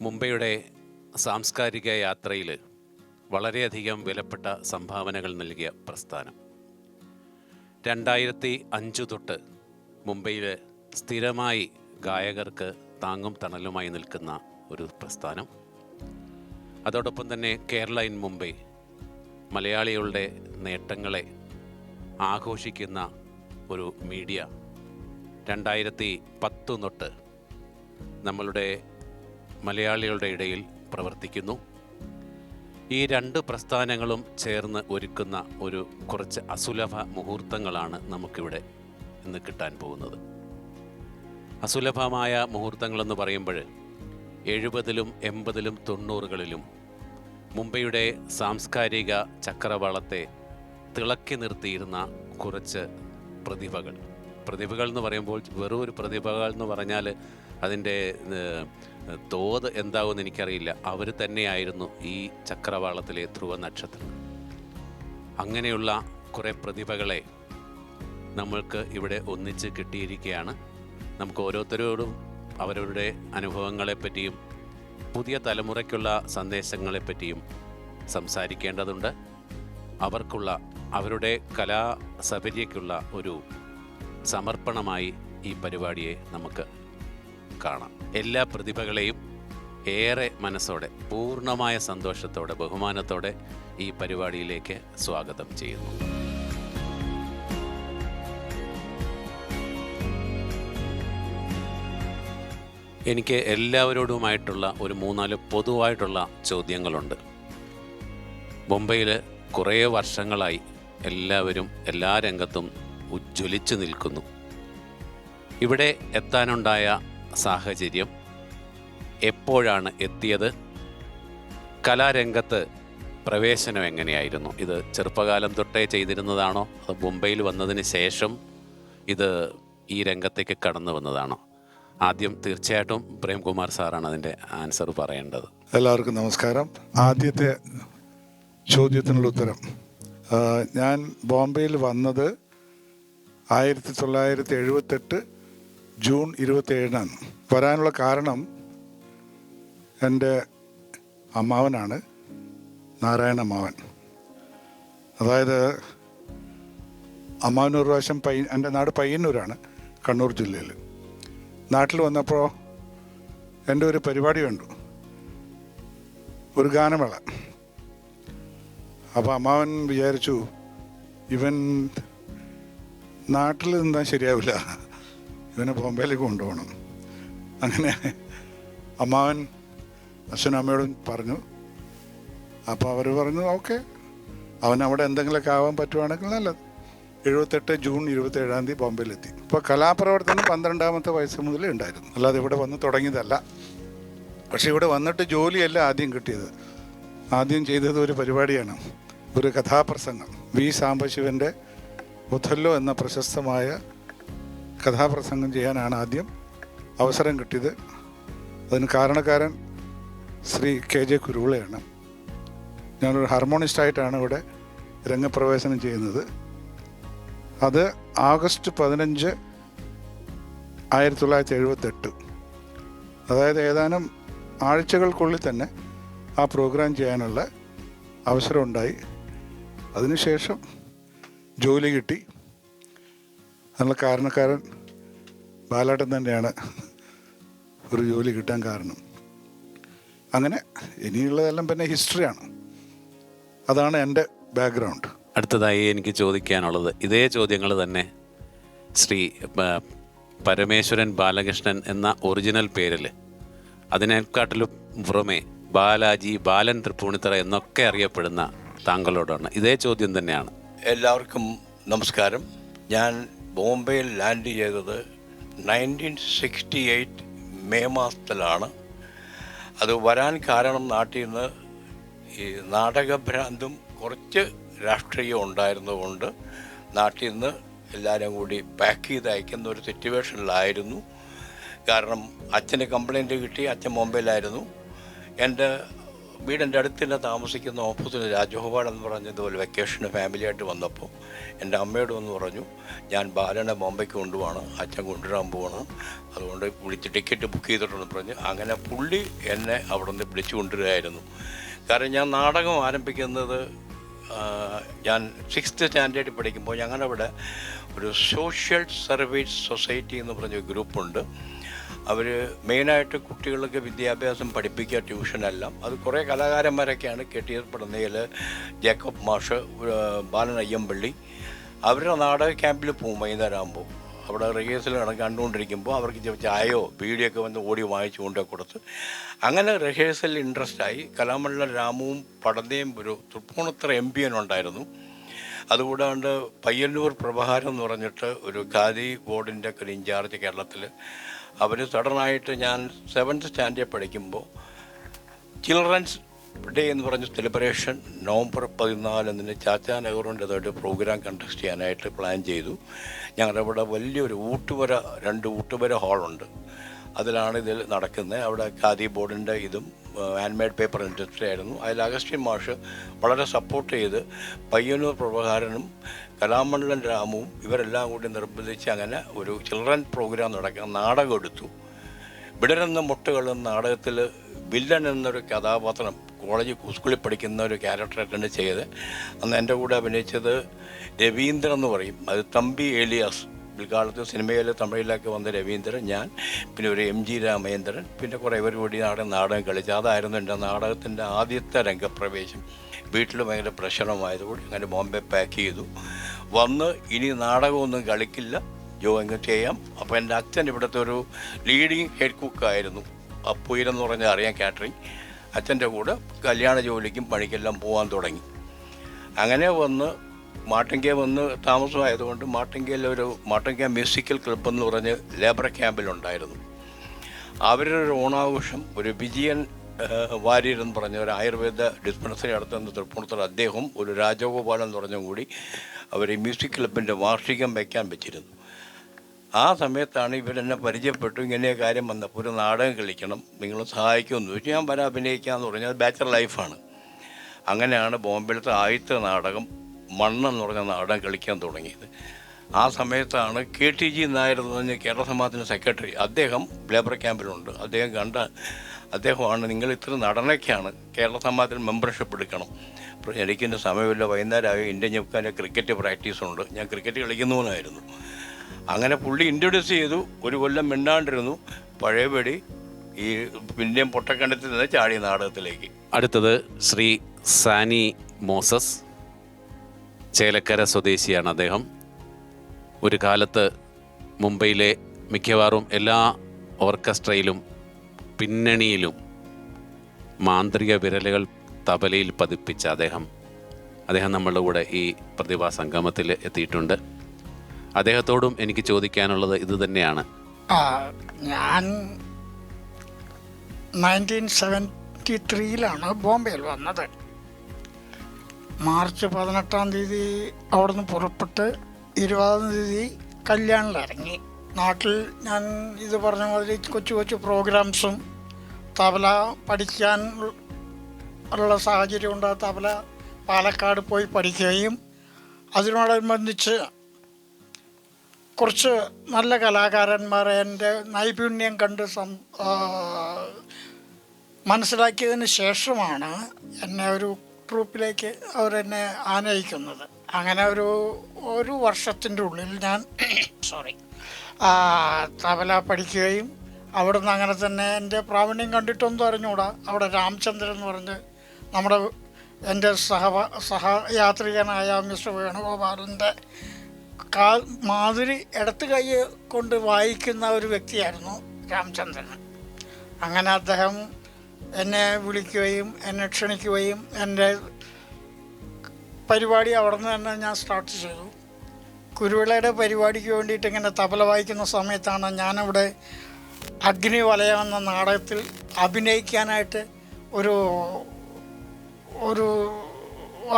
മുംബൈയുടെ സാംസ്കാരിക യാത്രയിൽ വളരെയധികം വിലപ്പെട്ട സംഭാവനകൾ നൽകിയ പ്രസ്ഥാനം. 2005 തൊട്ട് മുംബൈയിൽ സ്ഥിരമായി ഗായകർക്ക് താങ്ങും തണലുമായി നിൽക്കുന്ന ഒരു പ്രസ്ഥാനം. അതോടൊപ്പം തന്നെ കേരള ഇൻ മുംബൈ മലയാളികളുടെ നേട്ടങ്ങളെ ആഘോഷിക്കുന്ന ഒരു മീഡിയ 2010 തൊട്ട് നമ്മളുടെ മലയാളികളുടെ ഇടയിൽ പ്രവർത്തിക്കുന്നു. ഈ രണ്ട് പ്രസ്ഥാനങ്ങളും ചേർന്ന് ഒരുക്കുന്ന ഒരു കുറച്ച് അസുലഭ മുഹൂർത്തങ്ങളാണ് നമുക്കിവിടെ ഇന്ന് കിട്ടാൻ പോകുന്നത്. അസുലഭമായ മുഹൂർത്തങ്ങളെന്ന് പറയുമ്പോൾ 70-ലും 80-ലും 90-കളിലും മുംബൈയുടെ സാംസ്കാരിക ചക്രവാളത്തെ തിളക്കി നിർത്തിയിരുന്ന കുറച്ച് പ്രതിഭകൾ എന്ന് പറയുമ്പോൾ വെറും ഒരു പ്രതിഭകൾ എന്ന് പറഞ്ഞാൽ അതിൻ്റെ തോത് എന്താവുമെന്ന് എനിക്കറിയില്ല. അവർ തന്നെയായിരുന്നു ഈ ചക്രവാളത്തിലെ ധ്രുവ നക്ഷത്രം. അങ്ങനെയുള്ള കുറേ പ്രതിഭകളെ നമ്മൾക്ക് ഇവിടെ ഒന്നിച്ച് കിട്ടിയിരിക്കുകയാണ്. നമുക്ക് ഓരോരുത്തരോടും അവരവരുടെ അനുഭവങ്ങളെപ്പറ്റിയും പുതിയ തലമുറയ്ക്കുള്ള സന്ദേശങ്ങളെപ്പറ്റിയും സംസാരിക്കേണ്ടതുണ്ട്. അവരുടെ കലാസപര്യക്കുള്ള ഒരു സമർപ്പണമായി ഈ പരിപാടിയെ നമുക്ക് കാണാം. എല്ലാ പ്രതിഭകളെയും ഏറെ മനസ്സോടെ, പൂർണ്ണമായ സന്തോഷത്തോടെ, ബഹുമാനത്തോടെ ഈ പരിപാടിയിലേക്ക് സ്വാഗതം ചെയ്യുന്നു. എനിക്ക് എല്ലാവരോടുമായിട്ടുള്ള ഒരു 3-4 പൊതുവായിട്ടുള്ള ചോദ്യങ്ങളുണ്ട്. മുംബൈയിൽ കുറേ വർഷങ്ങളായി എല്ലാവരും എല്ലാ രംഗത്തും ഉജ്ജ്വലിച്ചു നിൽക്കുന്നു. ഇവിടെ എത്താനുണ്ടായ സാഹചര്യം, എപ്പോഴാണ് എത്തിയത്, കലാരംഗത്ത് പ്രവേശനം എങ്ങനെയായിരുന്നു? ഇത് ചെറുപ്പകാലം തൊട്ടേ ചെയ്തിരുന്നതാണോ, അത് മുംബൈയിൽ വന്നതിന് ശേഷം ഇത് ഈ രംഗത്തേക്ക് കടന്നു വന്നതാണോ? ആദ്യം തീർച്ചയായിട്ടും പ്രേംകുമാർ സാറാണ് അതിൻ്റെ ആൻസർ പറയേണ്ടത്. എല്ലാവർക്കും നമസ്കാരം. ആദ്യത്തെ ചോദ്യത്തിനുള്ള ഉത്തരം, ഞാൻ ബോംബെയിൽ വന്നത് 1978 ജൂൺ 27 വരാനുള്ള കാരണം എൻ്റെ അമ്മാവനാണ്, നാരായണ അമ്മാവൻ. അതായത് അമ്മാവൻ ഒരു പ്രാവശ്യം എൻ്റെ നാട് പയ്യന്നൂരാണ്, കണ്ണൂർ ജില്ലയിൽ. നാട്ടിൽ വന്നപ്പോൾ എൻ്റെ ഒരു പരിപാടി കണ്ടു, ഒരു ഗാനമേള. അപ്പോൾ അമ്മാവൻ വിചാരിച്ചു ഇവൻ നാട്ടിൽ നിന്നാൽ ശരിയാവില്ല, ഇവനെ ബോംബെയിലേക്ക് കൊണ്ടുപോകണം. അങ്ങനെ അമ്മാവൻ അച്ഛനും അമ്മയോടും പറഞ്ഞു. അപ്പോൾ അവർ പറഞ്ഞു ഓക്കെ, അവൻ അവിടെ എന്തെങ്കിലുമൊക്കെ ആവാൻ പറ്റുവാണെങ്കിൽ നല്ലത്. 78 ജൂൺ 27 ബോംബെയിലെത്തി. ഇപ്പോൾ കലാപ്രവർത്തനം 12ാമത്തെ വയസ്സ് മുതലേ ഉണ്ടായിരുന്നു, അല്ലാതെ ഇവിടെ വന്ന് തുടങ്ങിയതല്ല. പക്ഷേ ഇവിടെ വന്നിട്ട് ജോലിയല്ല ആദ്യം കിട്ടിയത്. ആദ്യം ചെയ്തത് ഒരു പരിപാടിയാണ്, ഒരു കഥാപ്രസംഗം. വി സാംബശിവൻ്റെ ഒഥല്ലോ എന്ന പ്രശസ്തമായ കഥാപ്രസംഗം ചെയ്യാനാണ് ആദ്യം അവസരം കിട്ടിയത്. അതിന് കാരണക്കാരൻ ശ്രീ KJ കുരുവിളയാണ്. ഞാനൊരു ഹാർമോണിസ്റ്റായിട്ടാണ് ഇവിടെ രംഗപ്രവേശനം ചെയ്യുന്നത്. അത് ആഗസ്റ്റ് 15, 1978, അതായത് ഏതാനും ആഴ്ചകൾക്കുള്ളിൽ തന്നെ ആ പ്രോഗ്രാം ചെയ്യാനുള്ള അവസരം ഉണ്ടായി. അതിനുശേഷം ജോലി കിട്ടി. അതിനുള്ള കാരണക്കാരൻ ബാലേട്ടൻ തന്നെയാണ് ഒരു ജോലി കിട്ടാൻ കാരണം. അങ്ങനെ ഇനിയുള്ളതെല്ലാം പിന്നെ ഹിസ്റ്ററിയാണ്. അതാണ് എൻ്റെ ബാക്ക്ഗ്രൗണ്ട്. അടുത്തതായി എനിക്ക് ചോദിക്കാനുള്ളത് ഇതേ ചോദ്യങ്ങൾ തന്നെ ശ്രീ പരമേശ്വരൻ ബാലകൃഷ്ണൻ എന്ന ഒറിജിനൽ പേരിൽ, അതിനെക്കാട്ടിലും പുറമെ ബാലാജി, ബാലൻ തൃപ്പൂണിത്തറ എന്നൊക്കെ അറിയപ്പെടുന്ന താങ്കളോടാണ് ഇതേ ചോദ്യം തന്നെയാണ്. എല്ലാവർക്കും നമസ്കാരം. ഞാൻ ബോംബെയിൽ ലാൻഡ് ചെയ്തത് 1968 മെയ് മാസത്തിലാണ്. അത് വരാൻ കാരണം നാട്ടിൽ നിന്ന് ഈ നാടകഭ്രാന്തും കുറച്ച് രാഷ്ട്രീയം ഉണ്ടായിരുന്നതുകൊണ്ട് നാട്ടിൽ നിന്ന് എല്ലാവരും കൂടി പാക്ക് ചെയ്ത് അയക്കുന്ന ഒരു സിറ്റുവേഷനിലായിരുന്നു. കാരണം അച്ഛന് കംപ്ലൈൻറ്റ് കിട്ടി, അച്ഛൻ ബോംബെയിലായിരുന്നു. എൻ്റെ വീടിൻ്റെ അടുത്ത് തന്നെ താമസിക്കുന്ന ഓപ്പോസിറ്റ് രാജഗോപാൽ എന്ന് പറഞ്ഞതുപോലെ വെക്കേഷന് ഫാമിലിയായിട്ട് വന്നപ്പോൾ എൻ്റെ അമ്മയോട് വന്ന് പറഞ്ഞു, ഞാൻ ബാലനെ ബോംബെക്ക് കൊണ്ടുപോവാണ്, അച്ഛൻ കൊണ്ടുവരാൻ പോകണം, അതുകൊണ്ട് വിളിച്ച് ടിക്കറ്റ് ബുക്ക് ചെയ്തിട്ടുണ്ടെന്ന് പറഞ്ഞു. അങ്ങനെ പുള്ളി എന്നെ അവിടെ നിന്ന് വിളിച്ചു കൊണ്ടുവരികയായിരുന്നു. കാരണം ഞാൻ നാടകം ആരംഭിക്കുന്നത് ഞാൻ 6th സ്റ്റാൻഡേർഡിൽ പഠിക്കുമ്പോൾ ഞങ്ങളുടെ അവിടെ ഒരു സോഷ്യൽ സർവീസ് സൊസൈറ്റി എന്ന് പറഞ്ഞ ഗ്രൂപ്പുണ്ട്. അവർ മെയിനായിട്ട് കുട്ടികൾക്ക് വിദ്യാഭ്യാസം പഠിപ്പിക്കുക, ട്യൂഷനെല്ലാം. അത് കുറേ കലാകാരന്മാരൊക്കെയാണ് കെട്ടിയപ്പെടുന്നതിൽ ജേക്കബ് മാഷ്, ബാലൻ അയ്യമ്പള്ളി. അവരുടെ നാടക ക്യാമ്പിൽ പോകും വൈകുന്നേരം ആകുമ്പോൾ. അവിടെ റിഹേഴ്സൽ കണ്ടുകൊണ്ടിരിക്കുമ്പോൾ അവർക്ക് ചായയോ ബീഡിയൊക്കെ വന്ന് ഓടി വാങ്ങിച്ചു കൊണ്ടേ കൊടുത്ത് അങ്ങനെ റിഹേഴ്സലിൽ ഇൻട്രസ്റ്റായി. കലാമണ്ഡലം രാമുവും പടന്നയും ഒരു തൃപ്പൂണിത്തറ MP ഉണ്ടായിരുന്നു. അതുകൂടാണ്ട് പയ്യന്നൂർ പ്രഭാകരൻ എന്ന് പറഞ്ഞിട്ട് ഒരു ഖാദി ബോർഡിൻ്റെ ഒക്കെ ഒരു ഇൻചാർജ് കേരളത്തിൽ. അവർ സഡനായിട്ട് ഞാൻ 7th സ്റ്റാൻഡേർഡ് പഠിക്കുമ്പോൾ ചിൽഡ്രൻസ് ഡേ എന്ന് പറഞ്ഞ സെലിബ്രേഷൻ നവംബർ 14 ചാച്ചാ നെഹ്റുവിൻ്റെതായിട്ട് പ്രോഗ്രാം കണ്ടക്ട് ചെയ്യാനായിട്ട് പ്ലാൻ ചെയ്തു. ഞങ്ങളുടെ ഇവിടെ വലിയൊരു ഊട്ടുവര 2 ഊട്ടുവര ഹാളുണ്ട്. അതിലാണ് ഇതിൽ നടക്കുന്നത്. അവിടെ ഖാദി ബോർഡിൻ്റെ ഇതും ഹാൻഡ് പേപ്പർ ഇൻഡസ്ട്രി ആയിരുന്നു. അതിൽ അഗസ്റ്റിൻ മാഷ് വളരെ സപ്പോർട്ട് ചെയ്ത് പയ്യന്നൂർ പ്രഭാകരനും കലാമണ്ഡലം രാമുവും ഇവരെല്ലാം കൂടി നിർബന്ധിച്ച് അങ്ങനെ ഒരു ചിൽഡ്രൻ പ്രോഗ്രാം നടക്കാൻ നാടകം എടുത്തു. വിടരുന്ന മുട്ടുകൾ എന്ന നാടകത്തിൽ വില്ലൻ എന്നൊരു കഥാപാത്രം സ്കൂളിൽ പഠിക്കുന്ന ഒരു ക്യാരക്ടറായിട്ടാണ് ചെയ്ത്. അന്ന് എൻ്റെ കൂടെ അഭിനയിച്ചത് രവീന്ദ്രൻ എന്ന് പറയും, അത് തമ്പി ഏലിയാസ്. പിൽക്കാലത്ത് സിനിമയിൽ തമിഴിലൊക്കെ വന്ന രവീന്ദ്രൻ, ഞാൻ, പിന്നെ ഒരു MG രാമേന്ദ്രൻ, പിന്നെ കുറേ ഇവർ കൂടി നാടകം കളിച്ചു. അതായിരുന്നു എൻ്റെ നാടകത്തിൻ്റെ ആദ്യത്തെ രംഗപ്രവേശം. വീട്ടിൽ ഭയങ്കര പ്രശ്നമായതുകൊണ്ട് അങ്ങനെ ബോംബെ പാക്ക് ചെയ്തു. വന്ന് ഇനി നാടകമൊന്നും കളിക്കില്ല, ജോയിങ് ചെയ്യാം. അപ്പോൾ എൻ്റെ അച്ഛൻ ഇവിടുത്തെ ഒരു ലീഡിങ് ഹെഡ് കുക്കായിരുന്നു. അപ്പുയിരെന്ന് പറഞ്ഞാൽ അറിയാം, കാറ്ററിങ്. അച്ഛൻ്റെ കൂടെ കല്യാണ ജോലിക്കും പണിക്കെല്ലാം പോകാൻ തുടങ്ങി. അങ്ങനെ വന്ന് മാട്ടിൻകേ വന്ന് താമസമായതുകൊണ്ട് മാട്ടിൻകേലൊരു മാട്ടിൻകേ മ്യൂസിക്കൽ ക്ലബ്ബ് എന്ന് പറഞ്ഞ് ലേബർ ക്യാമ്പിലുണ്ടായിരുന്നു. അവരൊരു ഓണാഘോഷം, ഒരു വിജയൻ വാര്യർ എന്ന് പറഞ്ഞ ഒരു ആയുർവേദ ഡിസ്പെൻസറി നടത്തുന്ന തൃപ്പൂണിത്തുറ അദ്ദേഹം ഒരു രാജഗോപാലൻ എന്ന് പറഞ്ഞ കൂടി അവർ ഈ മ്യൂസിക് ക്ലബിൻ്റെ വാർഷികം വയ്ക്കാൻ വെച്ചിരുന്നു. ആ സമയത്താണ് ഇവരെന്നെ പരിചയപ്പെട്ടു. ഇങ്ങനെ കാര്യം വന്നപ്പോൾ ഒരു നാടകം കളിക്കണം, നിങ്ങൾ സഹായിക്കുമെന്ന് ചോദിച്ചു. ഞാൻ വരാൻ അഭിനയിക്കാമെന്ന് പറഞ്ഞാൽ ബാച്ചലർ ലൈഫാണ്. അങ്ങനെയാണ് ബോംബെയിലത്തെ ആദ്യത്തെ നാടകം മണ്ണെന്ന് പറഞ്ഞ നാടകം കളിക്കാൻ തുടങ്ങിയത്. ആ സമയത്താണ് KTG നായർ എന്ന് പറഞ്ഞ കേരള സമാജത്തിൻ്റെ സെക്രട്ടറി, അദ്ദേഹം ലേബർ ക്യാമ്പിലുണ്ട്. അദ്ദേഹം കണ്ട അദ്ദേഹമാണ്, നിങ്ങൾ ഇത്ര നടനൊക്കെയാണ് കേരള സമാജത്തിൽ മെമ്പർഷിപ്പ് എടുക്കണം. അപ്പോൾ എനിക്കെൻ്റെ സമയമില്ല, വൈകുന്നേരമായി ഇന്ത്യൻ ഞെക്കാൻ്റെ ക്രിക്കറ്റ് പ്രാക്ടീസുണ്ട്, ഞാൻ ക്രിക്കറ്റ് കളിക്കുന്നവനായിരുന്നു. അങ്ങനെ പുള്ളി ഇൻട്രൊഡ്യൂസ് ചെയ്തു. ഒരു കൊല്ലം മിണ്ടാണ്ടിരുന്നു. പഴയപടി ഈ പിന്നെയും പൊട്ടക്കണ്ടത്തിൽ നിന്ന് ചാടി നാടകത്തിലേക്ക്. അടുത്തത് ശ്രീ സാനി മോസസ്, ചേലക്കര സ്വദേശിയാണ് അദ്ദേഹം. ഒരു കാലത്ത് മുംബൈയിലെ മിക്കവാറും എല്ലാ ഓർക്കസ്ട്രയിലും പിന്നണിയിലും മാന്ത്രിക വിരലുകൾ തബലയിൽ പതിപ്പിച്ച അദ്ദേഹം നമ്മളുടെ കൂടെ ഈ പ്രതിഭാ സംഗമത്തിൽ എത്തിയിട്ടുണ്ട്. അദ്ദേഹത്തോടും എനിക്ക് ചോദിക്കാനുള്ളത് ഇത് തന്നെയാണ്. ഞാൻ 1973 ബോംബെയിൽ വന്നത്. മാർച്ച് 18 അവിടുന്ന് പുറപ്പെട്ട് 20 കല്യാണിലിറങ്ങി. നാട്ടിൽ ഞാൻ ഇത് പറഞ്ഞ മാതിരി കൊച്ചു കൊച്ചു പ്രോഗ്രാംസും തബല പഠിക്കാൻ ഉള്ള സാഹചര്യമുണ്ട്. തബല പാലക്കാട് പോയി പഠിക്കുകയും അതിനോടനുബന്ധിച്ച് കുറച്ച് നല്ല കലാകാരന്മാരെ എൻ്റെ നൈപുണ്യം കണ്ട് മനസ്സിലാക്കിയതിന് ശേഷമാണ് എന്നെ ഒരു ട്രൂപ്പിലേക്ക് അവരെന്നെ ആനയിക്കുന്നത്. അങ്ങനെ ഒരു വർഷത്തിൻ്റെ ഉള്ളിൽ ഞാൻ തബല പഠിക്കുകയും അവിടുന്ന് അങ്ങനെ തന്നെ എൻ്റെ പ്രാവീണ്യം കണ്ടിട്ടൊന്നും അറിഞ്ഞുകൂടാ. അവിടെ രാമചന്ദ്രൻ എന്ന് പറഞ്ഞ് എൻ്റെ സഹയാത്രികനായ മിസ്റ്റർ വേണുഗോപാലിൻ്റെ മാതിരി ഇടത്ത് കൈ കൊണ്ട് വായിക്കുന്ന ഒരു വ്യക്തിയായിരുന്നു രാമചന്ദ്രൻ. അങ്ങനെ അദ്ദേഹം എന്നെ വിളിക്കുകയും എന്നെ ക്ഷണിക്കുകയും എൻ്റെ പരിപാടി അവിടെ നിന്ന് തന്നെ ഞാൻ സ്റ്റാർട്ട് ചെയ്തു. കുരുവിളയുടെ പരിപാടിക്ക് വേണ്ടിയിട്ട് ഇങ്ങനെ തബല വായിക്കുന്ന സമയത്താണ് ഞാനവിടെ അഗ്നിവലയം എന്ന നാടകത്തിൽ അഭിനയിക്കാനായിട്ട് ഒരു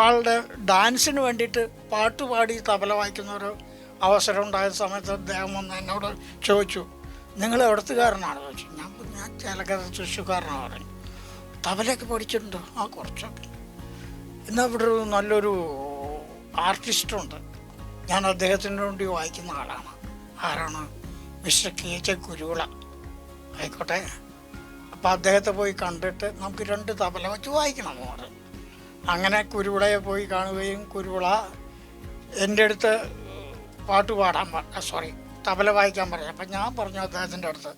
ആളുടെ ഡാൻസിന് വേണ്ടിയിട്ട് പാട്ടുപാടി തബല വായിക്കുന്ന ഒരു അവസരം ഉണ്ടായ സമയത്ത് അദ്ദേഹം വന്ന് എന്നോട് ചോദിച്ചു, നിങ്ങൾ എവിടത്തുകാരനാണ് ചോദിച്ചു. ഞാൻ ചേലക്കര തൃശ്ശൂർക്കാരനാണ് പറഞ്ഞു. തബലയൊക്കെ പഠിച്ചിട്ടുണ്ടോ? ആ, കുറച്ചൊക്കെ. എന്നാൽ ഇവിടെ ഒരു നല്ലൊരു ആർട്ടിസ്റ്റുണ്ട്, ഞാൻ അദ്ദേഹത്തിന് വേണ്ടി വായിക്കുന്ന ആളാണ്. ആരാണ്? Mister KJ Kuruvila. ആയിക്കോട്ടെ, അപ്പോൾ അദ്ദേഹത്തെ പോയി കണ്ടിട്ട് നമുക്ക് 2 തബല വെച്ച് വായിക്കണം മോറ്. അങ്ങനെ കുരുവിളയെ പോയി കാണുകയും കുരുവിള എൻ്റെ അടുത്ത് പാട്ട് പാടാൻ തബല വായിക്കാൻ പറഞ്ഞു. അപ്പം ഞാൻ പറഞ്ഞു അദ്ദേഹത്തിൻ്റെ അടുത്ത്,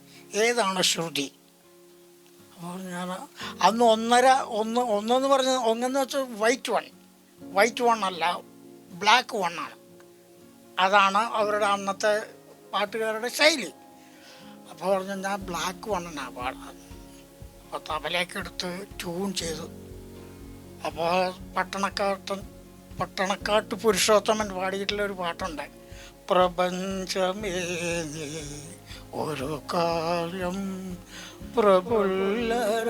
ഏതാണ് ശ്രുതി? അപ്പോൾ ഞാൻ അന്ന് ഒന്നെന്ന് പറഞ്ഞ ഒന്നെന്ന് വെച്ചാൽ വൈറ്റ് വൺ അല്ല, ബ്ലാക്ക് വണ്ണാണ്. അതാണ് അവരുടെ അന്നത്തെ പാട്ടുകാരുടെ ശൈലി. അപ്പോൾ പറഞ്ഞു ഞാൻ ബ്ലാക്ക് വണ്ണനാണ് പാടാൻ. അപ്പോൾ തബലയൊക്കെ എടുത്ത് ട്യൂൺ ചെയ്തു. അപ്പോൾ പട്ടണക്കാട്ട് പുരുഷോത്തമൻ പാടിയിട്ടുള്ള ഒരു പാട്ടുണ്ട്, പ്രപഞ്ചമേ നീ ഒരു കാലം പ്രഫുല്ലരാഗപരാ.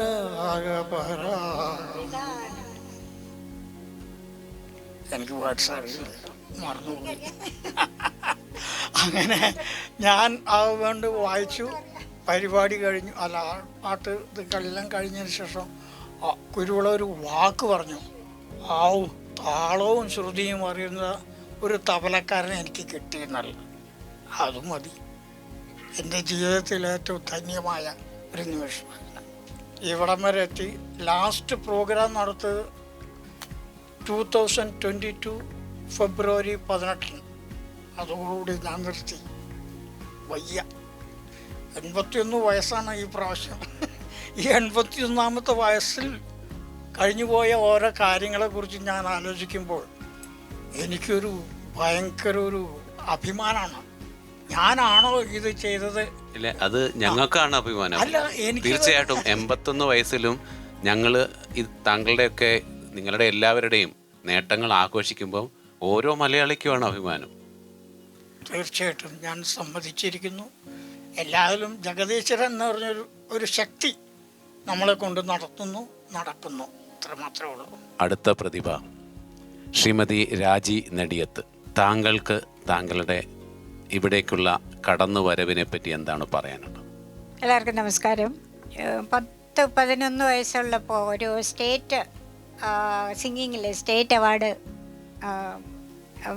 എനിക്ക് വേർഡ്സ് അറിയില്ല, മറന്നുപോയി. അങ്ങനെ ഞാൻ അതുകൊണ്ട് വായിച്ചു. പരിപാടി കഴിഞ്ഞു, അല്ല പാട്ട് ഇതെല്ലാം കഴിഞ്ഞതിന് ശേഷം കുരുവിള ഒരു വാക്ക് പറഞ്ഞു, താളവും ശ്രുതിയും അറിയുന്ന ഒരു തബലക്കാരനെ എനിക്ക് കിട്ടിയെന്നല്ല. അതും മതി. എൻ്റെ ജീവിതത്തിൽ ഏറ്റവും ധന്യമായ ഒരു നിമിഷമാണ്. ഇവിടം വരെ എത്തി. ലാസ്റ്റ് പ്രോഗ്രാം നടത്തത് 2022 ഫെബ്രുവരി 18. അതോടുകൂടി ഞാൻ നിർത്തി. വയ്യ. 81 വയസ്സാണ് ഈ പ്രാവശ്യം. ഈ 81ാമത്തെ വയസ്സിൽ കഴിഞ്ഞുപോയ ഓരോ കാര്യങ്ങളെക്കുറിച്ച് ഞാൻ ആലോചിക്കുമ്പോൾ എനിക്കൊരു ഭയങ്കര ഒരു അഭിമാനമാണ്. ഞാനാണോ ഇത് ചെയ്തത്? ഇല്ല, അത് ഞങ്ങൾക്കാണ് അഭിമാനം. അല്ല, എനിക്ക് തീർച്ചയായിട്ടും 81 വയസ്സിലും ഞങ്ങൾ താങ്കളുടെയൊക്കെ നിങ്ങളുടെ എല്ലാവരുടെയും നേട്ടങ്ങൾ ആഘോഷിക്കുമ്പോൾ ഓരോ മലയാളിക്കുമാണ് അഭിമാനം. തീർച്ചയായിട്ടും ഞാൻ സമ്മതിച്ചിരിക്കുന്നു. എല്ലാവരും ജഗദീശ്വരൻ എന്ന് പറഞ്ഞൊരു ശക്തി നമ്മളെ കൊണ്ട് നടക്കുന്നു. അത്ര മാത്രമേ ഉള്ളൂ. അടുത്ത പ്രതിഭ ശ്രീമതി രാജി നെടിയത്ത്. താങ്കൾക്ക് താങ്കളുടെ ഇവിടേക്കുള്ള കടന്നുവരവിനെ പറ്റി എന്താണ് പറയാനുള്ളത്? എല്ലാവർക്കും നമസ്കാരം. 10-11 വയസ്സുള്ളപ്പോൾ ഒരു സ്റ്റേറ്റ് സിംഗിങ്ങിൽ സ്റ്റേറ്റ് അവാർഡ്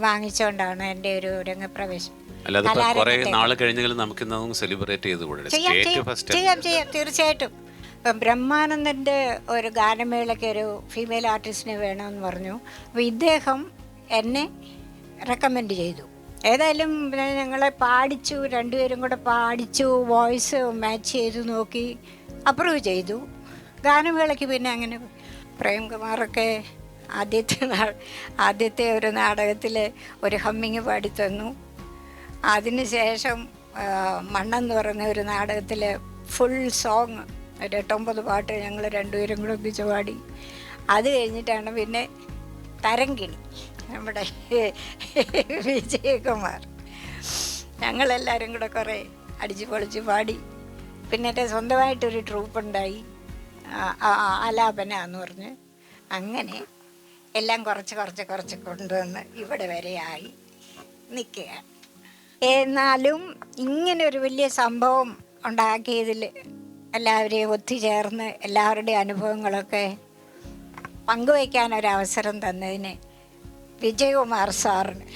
വാങ്ങിച്ചുകൊണ്ടാണ് എൻ്റെ ഒരു രംഗപ്രവേശം. അല്ലാതെ കുറെ നാൾ കഴിഞ്ഞെങ്കിലും നമുക്ക് ഇന്ന് സെലിബ്രേറ്റ് ചെയ്തുകൂടെ? ചെയ്യാം, തീർച്ചയായിട്ടും. ഇപ്പം ബ്രഹ്മാനന്ദൻ്റെ ഒരു ഗാനമേളയ്ക്ക് ഒരു ഫീമെയിൽ ആർട്ടിസ്റ്റിനെ വേണമെന്ന് പറഞ്ഞു. അപ്പോൾ ഇദ്ദേഹം എന്നെ റെക്കമെൻഡ് ചെയ്തു. ഏതായാലും ഞങ്ങളെ പാടിച്ചു, 2 പേരും കൂടെ പാടിച്ചു, വോയിസ് മാച്ച് ചെയ്തു നോക്കി, അപ്രൂവ് ചെയ്തു. ഗാനമേളയ്ക്ക് പിന്നെ അങ്ങനെ പ്രേംകുമാറൊക്കെ ആദ്യത്തെ ഒരു നാടകത്തിൽ ഒരു ഹമ്മിങ് പാടിത്തന്നു. അതിനുശേഷം മണ്ണെന്ന് പറയുന്ന ഒരു നാടകത്തിൽ ഫുൾ സോങ് ഒരു 8-9 പാട്ട് ഞങ്ങൾ 2 പേരും കൂടെ ഒന്നിച്ച് പാടി. അത് കഴിഞ്ഞിട്ടാണ് പിന്നെ തരങ്കിണി, നമ്മുടെ വിജയകുമാർ, ഞങ്ങളെല്ലാവരും കൂടെ കുറേ അടിച്ചു പൊളിച്ച് പാടി. പിന്നെ എൻ്റെ സ്വന്തമായിട്ടൊരു ട്രൂപ്പുണ്ടായി, ആലാപന എന്ന് പറഞ്ഞ്. അങ്ങനെ എല്ലാം കുറച്ച് കൊണ്ടുവന്ന് ഇവിടെ വരെ ആയി നിൽക്കുക. എന്നാലും ഇങ്ങനെ ഒരു വലിയ സംഭവം ഉണ്ടാക്കിയതിൽ എല്ലാവരെയും ഒത്തുചേർന്ന് എല്ലാവരുടെയും അനുഭവങ്ങളൊക്കെ പങ്കുവയ്ക്കാനൊരവസരം തന്നതിന് വിജയകുമാർ സാറിന്,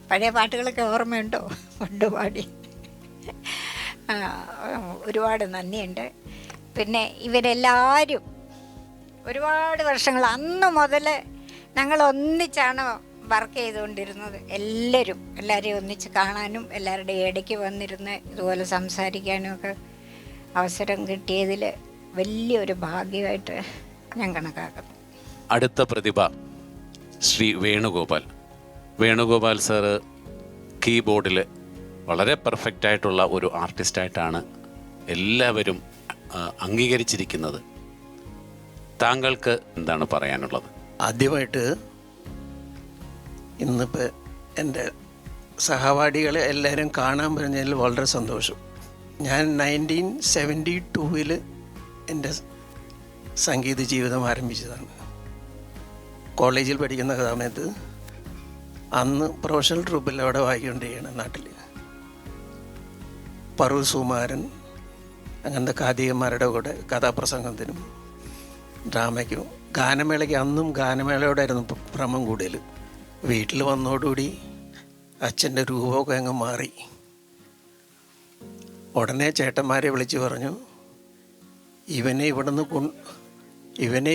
പഴയ പാട്ടുകളൊക്കെ ഓർമ്മയുണ്ടോ? പണ്ട് പാടി. ഒരുപാട് നന്ദിയുണ്ട്. പിന്നെ ഇവരെല്ലാവരും ഒരുപാട് വർഷങ്ങൾ അന്ന് മുതൽ ഞങ്ങൾ ഒന്നിച്ചാണ് വർക്ക് ചെയ്തുകൊണ്ടിരുന്നത്. എല്ലാവരെയും ഒന്നിച്ച് കാണാനും എല്ലാവരുടെയും ഇടയ്ക്ക് വന്നിരുന്ന് ഇതുപോലെ സംസാരിക്കാനും ഒക്കെ അവസരം കിട്ടിയതിൽ വലിയൊരു ഭാഗ്യമായിട്ട് ഞാൻ കണക്കാക്കുന്നു. അടുത്ത പ്രതിഭ ശ്രീ വേണുഗോപാൽ സാറ് കീബോർഡിൽ വളരെ പെർഫെക്റ്റ് ആയിട്ടുള്ള ഒരു ആർട്ടിസ്റ്റായിട്ടാണ് എല്ലാവരും അംഗീകരിച്ചിരിക്കുന്നത്. താങ്കൾക്ക് എന്താണ് പറയാനുള്ളത്? ആദ്യമായിട്ട് ഇന്നിപ്പോൾ എൻ്റെ സഹപാഠികളെ എല്ലാവരും കാണാൻ പറഞ്ഞതിൽ വളരെ സന്തോഷം. ഞാൻ 1972 എൻ്റെ സംഗീത ജീവിതം ആരംഭിച്ചതാണ്. കോളേജിൽ പഠിക്കുന്ന സമയത്ത് അന്ന് പ്രൊഫഷണൽ ട്രൂപ്പിൽ അവിടെ വായിക്കൊണ്ടിരിക്കുകയാണ് നാട്ടിൽ. പറവൂർ സുമാരൻ അങ്ങനത്തെ കാതികന്മാരുടെ കൂടെ കഥാപ്രസംഗത്തിനും ഡ്രാമയ്ക്കും ഗാനമേളയ്ക്ക് അന്നും ഗാനമേളയോടായിരുന്നു ഭ്രമം കൂടുതൽ. വീട്ടിൽ വന്നതോടുകൂടി അച്ഛൻ്റെ രൂപമൊക്കെ അങ്ങ് മാറി. ഉടനെ ചേട്ടന്മാരെ വിളിച്ച് പറഞ്ഞു, ഇവനെ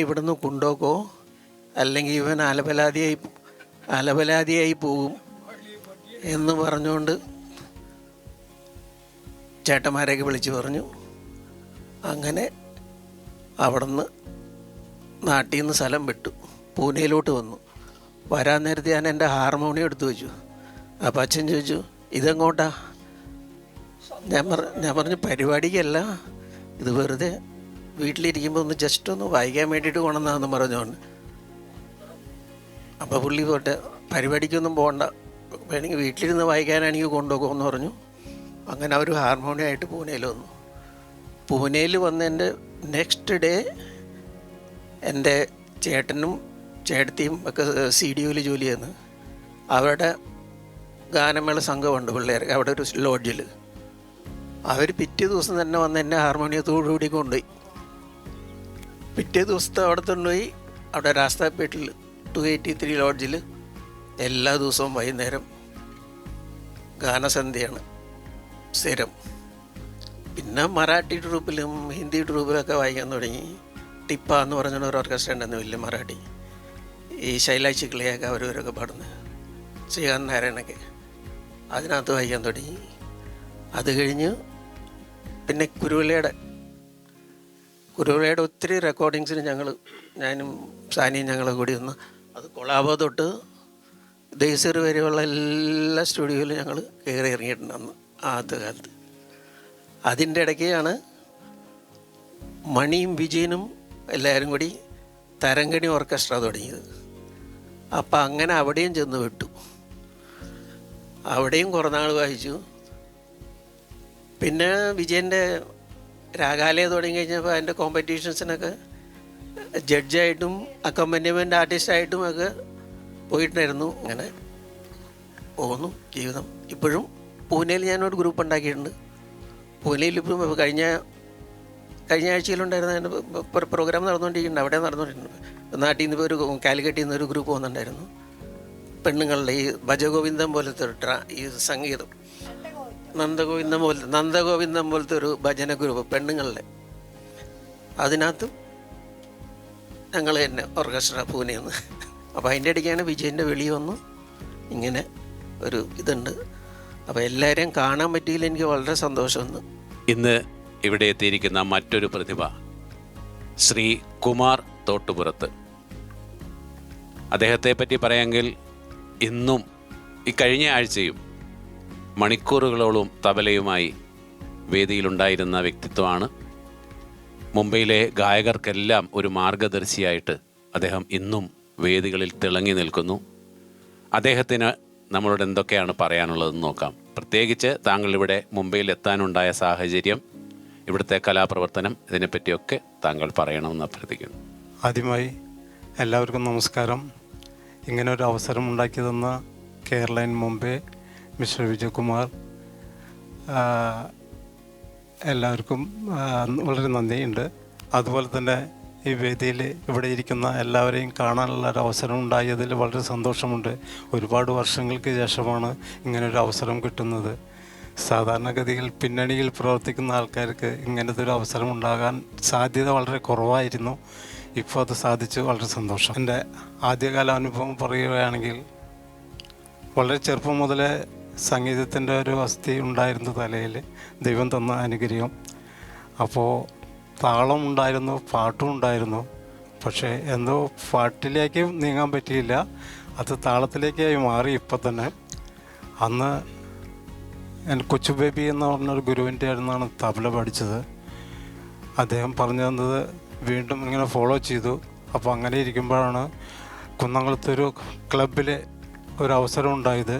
ഇവിടുന്ന് കൊണ്ടുപോക്കോ, അല്ലെങ്കിൽ ഇവൻ അലപലാതിയായി പോകും എന്ന് പറഞ്ഞുകൊണ്ട് ചേട്ടന്മാരെയൊക്കെ വിളിച്ച് പറഞ്ഞു. അങ്ങനെ അവിടുന്ന് നാട്ടിൽ നിന്ന് സ്ഥലം വിട്ടു, പൂനെയിലോട്ട് വന്നു. വരാൻ നേരത്തെ ഞാൻ എൻ്റെ ഹാർമോണിയം എടുത്തു വെച്ചു. അപ്പം അച്ഛൻ ചോദിച്ചു, ഇതെങ്ങോട്ടാ? ഞാൻ പറഞ്ഞു, പരിപാടിക്കല്ല, ഇത് വെറുതെ വീട്ടിലിരിക്കുമ്പോൾ ഒന്ന് ജസ്റ്റ് ഒന്ന് വായിക്കാൻ വേണ്ടിയിട്ട് കൊണ്ടുവന്നാന്ന് പറഞ്ഞോണ്ട്. അപ്പോൾ പുള്ളി പോട്ടെ, പരിപാടിക്കൊന്നും പോകണ്ട, വേണമെങ്കിൽ വീട്ടിലിരുന്ന് വായിക്കാനാണെങ്കിൽ കൊണ്ടുപോകുമെന്ന് പറഞ്ഞു. അങ്ങനെ അവർ ഹാർമോണിയമായിട്ട് പൂനെയിൽ വന്നു. പൂനെയിൽ വന്നതിൻ്റെ നെക്സ്റ്റ് ഡേ എൻ്റെ ചേട്ടനും ചേട്ടത്തിയും ഒക്കെ CDOയിൽ ജോലി ചെയ്യുന്നു. അവരുടെ ഗാനമേള സംഘമുണ്ട് പിള്ളേർ അവിടെ ഒരു ലോഡ്ജിൽ. അവർ പിറ്റേ ദിവസം തന്നെ വന്ന് എന്നെ ഹാർമോണിയത്തോടുകൂടി കൊണ്ടുപോയി. പിറ്റേ ദിവസത്തെ അവിടെ കൊണ്ടുപോയി അവിടെ രാസ്താപേട്ടിൽ 283 ലോഡ്ജിൽ എല്ലാ ദിവസവും വൈകുന്നേരം ഗാനസന്ധ്യയാണ് സ്ഥിരം. പിന്നെ മറാഠി ട്രൂപ്പിലും ഹിന്ദി ട്രൂപ്പിലൊക്കെ വായിക്കാൻ തുടങ്ങി. ടിപ്പ എന്ന് പറഞ്ഞൊരു ഓർക്കസ്ട്ര ഉണ്ടെന്ന്, വലിയ മറാഠി, ഈ ശൈലാജ് ചിക്ലിയൊക്കെ അവരവരൊക്കെ പാടുന്നത്, ശ്രീകാന്ത് നാരായണൊക്കെ, അതിനകത്ത് വായിക്കാൻ തുടങ്ങി. അത് കഴിഞ്ഞ് പിന്നെ കുരുവിളയുടെ ഒത്തിരി റെക്കോർഡിങ്സിന് ഞാനും സാനിയും ഞങ്ങളെ കൂടി ഒന്ന്, അത് കൊളാബോ തൊട്ട് ദേശീർ വരെയുള്ള എല്ലാ സ്റ്റുഡിയോയിലും ഞങ്ങൾ കയറി ഇറങ്ങിയിട്ടുണ്ട് അന്ന് ആദ്യ കാലത്ത്. അതിൻ്റെ ഇടയ്ക്കാണ് മണിയും വിജയനും എല്ലാവരും കൂടി തരങ്കണി ഓർക്കസ്ട്ര തുടങ്ങിയത്. അപ്പം അങ്ങനെ അവിടെയും ചെന്ന് വിട്ടു. അവിടെയും കുറേ നാൾ വായിച്ചു. പിന്നെ വിജയൻ്റെ രാഗാലയ തുടങ്ങി കഴിഞ്ഞപ്പോൾ അതിൻ്റെ കോമ്പറ്റീഷൻസിനൊക്കെ ജഡ്ജായിട്ടും അക്കമ്പനിമെൻ്റ് ആർട്ടിസ്റ്റായിട്ടും ഒക്കെ പോയിട്ടുണ്ടായിരുന്നു. അങ്ങനെ പോകുന്നു ജീവിതം. ഇപ്പോഴും പൂനെയിൽ ഞാനൊരു ഗ്രൂപ്പ് ഉണ്ടാക്കിയിട്ടുണ്ട്. പൂനെയിൽ ഇപ്പം കഴിഞ്ഞ ആഴ്ചയിലുണ്ടായിരുന്ന അതിൻ്റെ പ്രോഗ്രാം നടന്നുകൊണ്ടിരിക്കുന്നുണ്ട്, അവിടെ നടന്നുകൊണ്ടിരിക്കുന്നുണ്ട്. നാട്ടിൽ നിന്ന് ഇപ്പോൾ ഒരു കാലിക്കറ്റിൽ നിന്ന് ഒരു ഗ്രൂപ്പ് വന്നിട്ടുണ്ടായിരുന്നു, പെണ്ണുങ്ങളുടെ ഈ ഭജഗോവിന്ദം പോലത്തെ ഒരു ഈ സംഗീതം, നന്ദഗോവിന്ദം പോലത്തെ ഒരു ഭജന ഗ്രൂപ്പ് പെണ്ണുങ്ങളുടെ. അതിനകത്തും ഞങ്ങൾ തന്നെ ഓർക്കസ്ട്ര പൂനെയിൽ നിന്ന്. അപ്പോൾ അതിൻ്റെ ഇടയ്ക്കാണ് വിജയൻ്റെ വെളി വന്നു. ഇങ്ങനെ ഒരു ഇതുണ്ട്. അപ്പോൾ എല്ലാവരെയും കാണാൻ പറ്റിയില്ല, എനിക്ക് വളരെ സന്തോഷമുണ്ട്. ഇന്ന് ഇവിടെ എത്തിയിരിക്കുന്ന മറ്റൊരു പ്രതിഭ ശ്രീ കുമാർ തോട്ടുപുറത്ത്. അദ്ദേഹത്തെ പറ്റി പറയാമെങ്കിൽ ഇന്നും ഈ കഴിഞ്ഞ ആഴ്ചയും മണിക്കൂറുകളോളം തബലയുമായി വേദിയിലുണ്ടായിരുന്ന വ്യക്തിത്വമാണ്. മുംബൈയിലെ ഗായകർക്കെല്ലാം ഒരു മാർഗദർശിയായിട്ട് അദ്ദേഹം ഇന്നും വേദികളിൽ തിളങ്ങി നിൽക്കുന്നു. അദ്ദേഹത്തിന് നമ്മളോട് എന്തൊക്കെയാണ് പറയാനുള്ളതെന്ന് നോക്കാം. പ്രത്യേകിച്ച് താങ്കൾ ഇവിടെ മുംബൈയിൽ എത്താനുണ്ടായ സാഹചര്യം, ഇവിടുത്തെ കലാപ്രവർത്തനം, ഇതിനെപ്പറ്റിയൊക്കെ താങ്കൾ പറയണമെന്ന് അഭ്യർത്ഥിക്കുന്നു. ആദ്യമായി എല്ലാവർക്കും നമസ്കാരം. ഇങ്ങനൊരു അവസരം ഉണ്ടാക്കി തന്ന കേരള മുംബൈ മിസ്റ്റർ വിജയകുമാർ, എല്ലാവർക്കും വളരെ നന്ദിയുണ്ട്. അതുപോലെ തന്നെ ഈ വേദിയിൽ ഇവിടെ ഇരിക്കുന്ന എല്ലാവരെയും കാണാനുള്ള ഒരു അവസരം ഉണ്ടായതിൽ വളരെ സന്തോഷമുണ്ട്. ഒരുപാട് വർഷങ്ങൾക്ക് ശേഷമാണ് ഇങ്ങനൊരു അവസരം കിട്ടുന്നത്. സാധാരണഗതിയിൽ പിന്നണിയിൽ പ്രവർത്തിക്കുന്ന ആൾക്കാർക്ക് ഇങ്ങനത്തെ ഒരു അവസരം ഉണ്ടാകാൻ സാധ്യത വളരെ കുറവായിരുന്നു. ഇപ്പോൾ അത് സാധിച്ചു, വളരെ സന്തോഷം. എൻ്റെ ആദ്യകാല അനുഭവം പറയുകയാണെങ്കിൽ വളരെ ചെറുപ്പം മുതലേ സംഗീതത്തിൻ്റെ ഒരു വസ്തി ഉണ്ടായിരുന്നു തലയിൽ, ദൈവം തന്ന അനുഗ്രഹം. അപ്പോൾ താളം ഉണ്ടായിരുന്നു, പാട്ടും ഉണ്ടായിരുന്നു. പക്ഷേ എന്തോ പാട്ടിലേക്ക് നീങ്ങാൻ പറ്റിയില്ല, അത് താളത്തിലേക്കായി മാറി. ഇപ്പം തന്നെ അന്ന് കൊച്ചു ബേബി എന്ന് പറഞ്ഞൊരു ഗുരുവിൻ്റെ ആയിരുന്നാണ് തബല പഠിച്ചത്. അദ്ദേഹം പറഞ്ഞു തന്നത് വീണ്ടും ഇങ്ങനെ ഫോളോ ചെയ്തു. അപ്പോൾ അങ്ങനെ ഇരിക്കുമ്പോഴാണ് കുന്നംകുളത്തൊരു ക്ലബിൽ ഒരു അവസരം ഉണ്ടായത്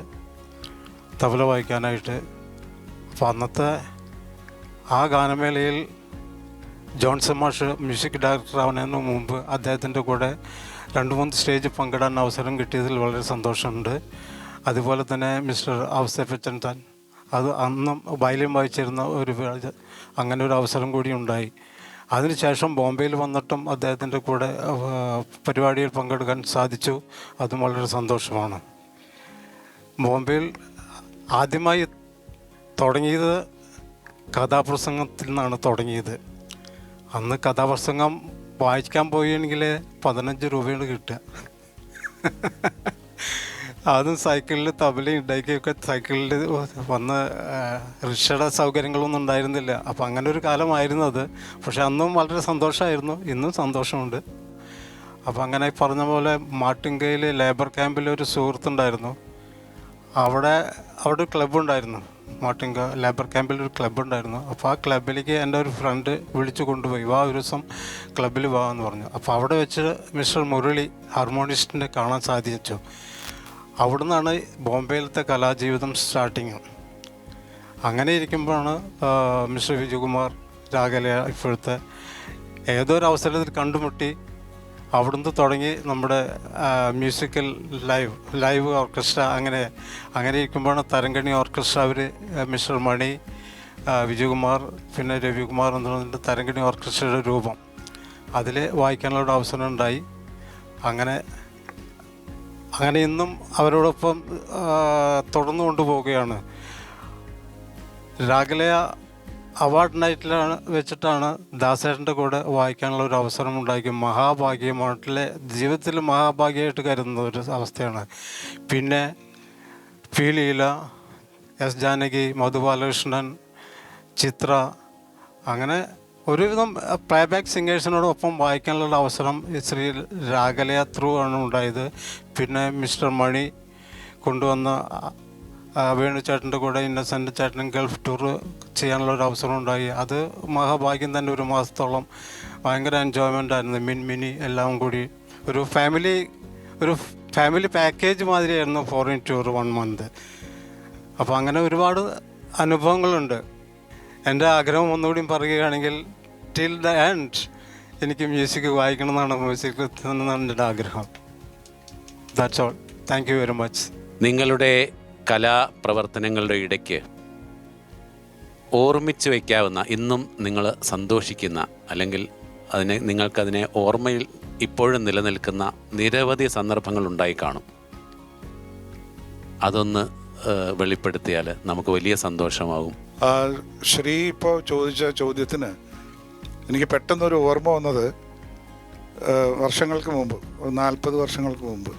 തബല വായിക്കാനായിട്ട്. അപ്പോൾ അന്നത്തെ ആ ഗാനമേളയിൽ ജോൺസൺ മാഷ് മ്യൂസിക് ഡയറക്ടർ ആവുന്നതിന് മുമ്പ് അദ്ദേഹത്തിൻ്റെ കൂടെ 2-3 സ്റ്റേജ് പങ്കിടാൻ അവസരം കിട്ടിയതിൽ വളരെ സന്തോഷമുണ്ട്. അതുപോലെ തന്നെ മിസ്റ്റർ ഔസേപ്പച്ചൻ താൻ, അത് അന്നും വയലിൻ വായിച്ചിരുന്ന അങ്ങനെ ഒരു അവസരം കൂടി ഉണ്ടായി. അതിനുശേഷം ബോംബെയിൽ വന്നിട്ടും അദ്ദേഹത്തിൻ്റെ കൂടെ പരിപാടിയിൽ പങ്കെടുക്കാൻ സാധിച്ചു. അതും വളരെ സന്തോഷമാണ്. ബോംബെയിൽ ആദ്യമായി തുടങ്ങിയത് കഥാപ്രസംഗത്തിൽ നിന്നാണ് തുടങ്ങിയത്. അന്ന് കഥാപ്രസംഗം വായിക്കാൻ പോയെങ്കിൽ 15 രൂപയാണ് കിട്ടുക. അതും സൈക്കിളിൽ തബലയും ഉണ്ടാക്കിയൊക്കെ സൈക്കിളിൽ വന്ന് റിക്ഷയുടെ സൗകര്യങ്ങളൊന്നും ഉണ്ടായിരുന്നില്ല. അപ്പോൾ അങ്ങനെ ഒരു കാലമായിരുന്നു അത്. പക്ഷെ അന്നും വളരെ സന്തോഷമായിരുന്നു, ഇന്നും സന്തോഷമുണ്ട്. അപ്പോൾ അങ്ങനെ പറഞ്ഞ പോലെ മാട്ടുങ്കയിൽ ലേബർ ക്യാമ്പിൽ ഒരു സുഹൃത്തുണ്ടായിരുന്നു. അവിടെ ഒരു ക്ലബ്ബുണ്ടായിരുന്നു. മാട്ടുങ്ക ലേബർ ക്യാമ്പിൽ ഒരു ക്ലബ്ബുണ്ടായിരുന്നു. അപ്പോൾ ആ ക്ലബ്ബിലേക്ക് എൻ്റെ ഒരു ഫ്രണ്ട് വിളിച്ചു കൊണ്ടുപോയി, വാ ഒരു ദിവസം ക്ലബ്ബിൽ വാ എന്ന് പറഞ്ഞു. അപ്പോൾ അവിടെ വെച്ച് മിസ്റ്റർ മുരളി ഹാർമോണിസ്റ്റിനെ കാണാൻ സാധിച്ചു. അവിടെ നിന്നാണ് ബോംബെയിലത്തെ കലാജീവിതം സ്റ്റാർട്ടിങ്. അങ്ങനെ ഇരിക്കുമ്പോഴാണ് മിസ്റ്റർ വിജയകുമാർ രാഗലയ ഇപ്പോഴത്തെ ഏതൊരു അവസരത്തിൽ കണ്ടുമുട്ടി. അവിടുന്ന് തുടങ്ങി നമ്മുടെ മ്യൂസിക്കൽ ലൈവ് ഓർക്കസ്ട്ര. അങ്ങനെ ഇരിക്കുമ്പോഴാണ് തരംഗണി ഓർക്കസ്ട്ര. അവർ മിസ്റ്റർ മണി, വിജയകുമാർ, പിന്നെ രവികുമാർ എന്ന് പറഞ്ഞിട്ട് തരംഗണി ഓർക്കസ്ട്രയുടെ രൂപം അതിൽ വായിക്കാനുള്ള അവസരം ഉണ്ടായി. അങ്ങനെ ഇന്നും അവരോടൊപ്പം തുടർന്നു കൊണ്ടുപോവുകയാണ്. രാഗലയ അവാർഡ് നൈറ്റിലാണ് വെച്ചിട്ടാണ് ദാസേട്ടൻ്റെ കൂടെ വായിക്കാനുള്ള ഒരു അവസരം ഉണ്ടാക്കി. മഹാഭാഗ്യമായിട്ടിലെ ജീവിതത്തിൽ മഹാഭാഗ്യമായിട്ട് കരുതുന്ന ഒരു അവസ്ഥയാണ്. പിന്നെ പി ലീല, എസ് ജാനകി, മധു ബാലകൃഷ്ണൻ, ചിത്ര, അങ്ങനെ ഒരുവിധം പ്ലേബാക്ക് സിംഗേഴ്സിനോടൊപ്പം വായിക്കാനുള്ള അവസരം ശ്രീ രാഗലയ ത്രൂ ആണ് ഉണ്ടായത്. പിന്നെ മിസ്റ്റർ മണി കൊണ്ടുവന്ന വേണുചേട്ടൻ്റെ കൂടെ ഇന്നസെൻ്റ് ചേട്ടനും ഗൾഫ് ടൂർ ചെയ്യാനുള്ള ഒരു അവസരം ഉണ്ടായി. അത് മഹാഭാഗ്യം തന്നെ. ഒരു മാസത്തോളം ഭയങ്കര എൻജോയ്മെൻ്റ് ആയിരുന്നു. മിനി എല്ലാം കൂടി ഒരു ഫാമിലി പാക്കേജ് മാതിരിയായിരുന്നു ഫോറിൻ ടൂർ 1 month. അപ്പോൾ അങ്ങനെ ഒരുപാട് അനുഭവങ്ങളുണ്ട്. എൻ്റെ ആഗ്രഹം ഒന്നുകൂടി പറയുകയാണെങ്കിൽ ടിൽ ദ എൻഡ് എനിക്ക് മ്യൂസിക് വായിക്കണം എന്നാണ്, മ്യൂസിക് എന്നാണ് എൻ്റെ ആഗ്രഹം. That's all. Thank you very much. നിങ്ങളുടെ കലാപ്രവർത്തനങ്ങളുടെ ഇടയ്ക്ക് ഓർമ്മിച്ച് വയ്ക്കാവുന്ന, ഇന്നും നിങ്ങൾ സന്തോഷിക്കുന്ന, അല്ലെങ്കിൽ നിങ്ങൾക്കതിനെ ഓർമ്മയിൽ ഇപ്പോഴും നിലനിൽക്കുന്ന നിരവധി സന്ദർഭങ്ങൾ ഉണ്ടായി കാണും. അതൊന്ന് വെളിപ്പെടുത്തിയാൽ നമുക്ക് വലിയ സന്തോഷമാകും. ശ്രീ ഇപ്പോൾ ചോദിച്ച ചോദ്യത്തിന് എനിക്ക് പെട്ടെന്നൊരു ഓർമ്മ വന്നത് വർഷങ്ങൾക്ക് മുമ്പ്, 40 വർഷങ്ങൾക്ക് മുമ്പ്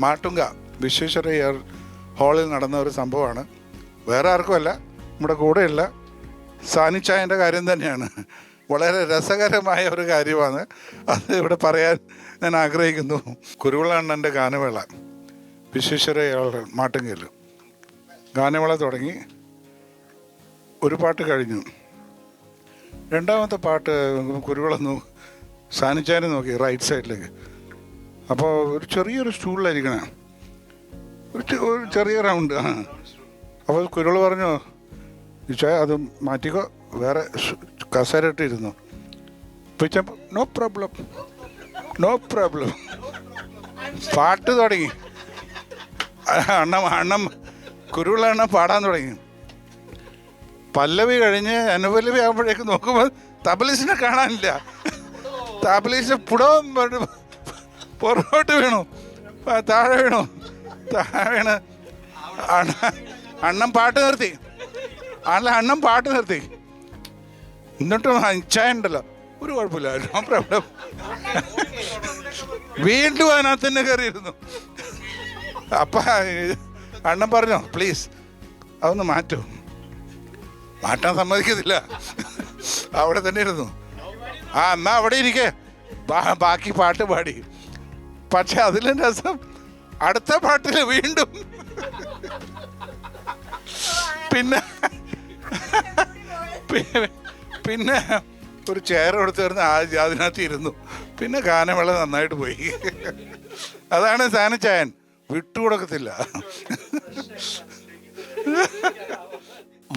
മാട്ടുങ്ക വിശ്വേശ്വരയ്യർ ഹാളിൽ നടന്ന ഒരു സംഭവമാണ്. വേറെ ആർക്കുമല്ല, നമ്മുടെ കൂടെയുള്ള സാനിച്ചായൻ്റെ കാര്യം തന്നെയാണ്. വളരെ രസകരമായ ഒരു കാര്യമാണ്. അത് ഇവിടെ പറയാൻ ഞാൻ ആഗ്രഹിക്കുന്നു. കുരുവിളണ്ണൻ്റെ ഗാനമേള വിശ്വേശ്വരയ്യർ മാട്ടുങ്കയിൽ ഗാനമേള തുടങ്ങി. ഒരു പാട്ട് കഴിഞ്ഞു. രണ്ടാമത്തെ പാട്ട് കുരുവിളന്നു സാനിച്ചായനെ നോക്കി റൈറ്റ് സൈഡിലേക്ക്. അപ്പോൾ ഒരു ചെറിയൊരു സ്റ്റൂളിലായിരിക്കണേ, ഒരു ചെറിയ റൗണ്ട്. അപ്പോൾ കുരുവിൾ പറഞ്ഞു, ചോദിച്ചാൽ അത് മാറ്റിക്കോ, വേറെ കസേര ഇട്ടിരുന്നു. ചോദിച്ചപ്പോൾ നോ പ്രോബ്ലം. പാട്ട് തുടങ്ങി. അണ്ണം കുരുവിള പാടാൻ തുടങ്ങി. പല്ലവി കഴിഞ്ഞ് അനുപല്ലവി ആകുമ്പോഴേക്ക് നോക്കുമ്പോൾ തബലീസിനെ കാണാനില്ല. തബലീസ് പുറകോട്ട് വീണു, താഴെ വീണു. അണ്ണം പാട്ട് നിർത്തി. എന്നിട്ടും ചായ ഉണ്ടല്ലോ, ഒരു കുഴപ്പമില്ല, നോ പ്രോബ്ലം. വീണ്ടും അതിനകത്ത് തന്നെ കയറിയിരുന്നു. അപ്പം അണ്ണൻ പറഞ്ഞോ, പ്ലീസ് അതൊന്ന് മാറ്റാൻ സമ്മതിക്കത്തില്ല. അവിടെ തന്നെ ഇരുന്നു. എന്നാ അവിടെ ഇരിക്കേ, ബാക്കി പാട്ട് പാടി. പക്ഷെ അതിലും രസം അടുത്ത പാട്ടിൽ വീണ്ടും പിന്നെ ഒരു ചെയർ എടുത്ത് തരുന്ന അതിനകത്ത് ഇരുന്നു. പിന്നെ ഗാനമേള നന്നായിട്ട് പോയി. അതാണ് സാനിച്ചായൻ, വിട്ടുകൊടുക്കത്തില്ല.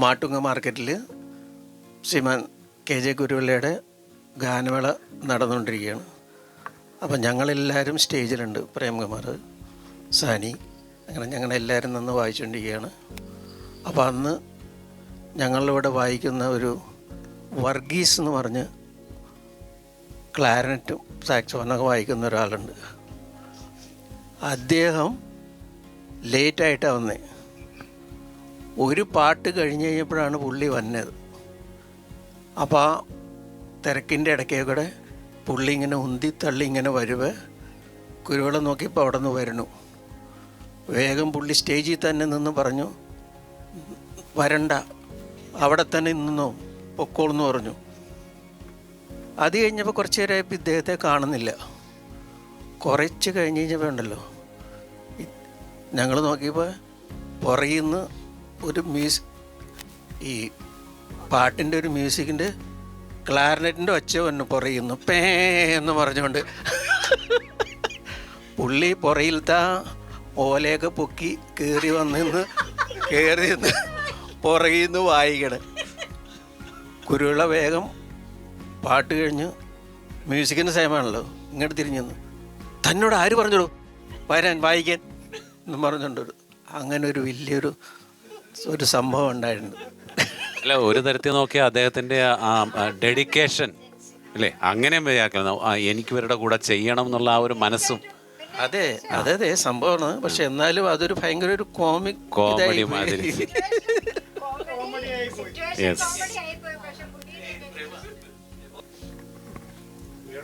മാട്ടുങ്ങ മാർക്കറ്റിൽ ശ്രീമാൻ KJ കുരുവിളയുടെ ഗാനമേള നടന്നുകൊണ്ടിരിക്കുകയാണ്. അപ്പം ഞങ്ങളെല്ലാവരും സ്റ്റേജിലുണ്ട്. പ്രേംകുമാർ, സാനി, അങ്ങനെ ഞങ്ങളെല്ലാവരും നിന്ന് വായിച്ചുകൊണ്ടിരിക്കുകയാണ്. അപ്പോൾ അന്ന് ഞങ്ങളിവിടെ വായിക്കുന്ന ഒരു വർഗീസ് എന്ന് പറഞ്ഞ് ക്ലാരനറ്റും സാക്സോഫോണൊക്കെ വായിക്കുന്ന ഒരാളുണ്ട്. അദ്ദേഹം ലേറ്റായിട്ടാണ് വന്നത്. ഒരു പാട്ട് കഴിഞ്ഞ് കഴിഞ്ഞപ്പോഴാണ് പുള്ളി വന്നത്. അപ്പോൾ ആ തിരക്കിൻ്റെ ഇടയ്ക്കേ കൂടെ പുള്ളി ഇങ്ങനെ ഉന്തി തള്ളി ഇങ്ങനെ വരുവേ കുരുവിള നോക്കിയപ്പോൾ അവിടെ നിന്ന് വരണു. വേഗം പുള്ളി സ്റ്റേജിൽ തന്നെ നിന്ന് പറഞ്ഞു, വരണ്ട, അവിടെ തന്നെ നിന്നോ, പൊക്കോളെന്ന് പറഞ്ഞു. അത് കഴിഞ്ഞപ്പോൾ കുറച്ച് നേരമായപ്പോൾ ഇദ്ദേഹത്തെ കാണുന്നില്ല. കുറച്ച് കഴിഞ്ഞ് കഴിഞ്ഞപ്പോൾ ഉണ്ടല്ലോ, ഞങ്ങൾ നോക്കിയപ്പോൾ പുറകിൽ നിന്ന് ഒരു ഈ പാട്ടിൻ്റെ ഒരു മ്യൂസിക്കിൻ്റെ ക്ലാരനറ്റിൻ്റെ ഒച്ച വന്നു പുറകിൽ നിന്ന് പേ എന്ന് പറഞ്ഞുകൊണ്ട്. പുള്ളി പുറയിലത്തെ ഓലയൊക്കെ പൊക്കി കയറി നിന്ന് പുറകിൽ നിന്ന് വായിക്കണം. കുരുവിള വേഗം പാട്ട് കഴിഞ്ഞ് മ്യൂസിക്കിൻ്റെ സമയമാണല്ലോ, ഇങ്ങോട്ട് തിരിഞ്ഞു നിന്ന്, തന്നോട് ആര് പറഞ്ഞോളൂ വരാൻ വായിക്കാൻ എന്ന് പറഞ്ഞുകൊണ്ട് അങ്ങനെ ഒരു വലിയൊരു സംഭവം ഉണ്ടായിട്ടുണ്ട്. അല്ല, ഒരു തരത്തിൽ നോക്കിയാൽ അദ്ദേഹത്തിൻ്റെ ആ ഡെഡിക്കേഷൻ അല്ലേ, അങ്ങനെയും വരികയാക്കണം. എനിക്ക് ഇവരുടെ കൂടെ ചെയ്യണം എന്നുള്ള ആ ഒരു മനസ്സും. അതെ അതെ അതെ സംഭവമാണ്. പക്ഷെ എന്നാലും അതൊരു ഭയങ്കര ഒരു കോമഡി മാതിരി. യെസ്,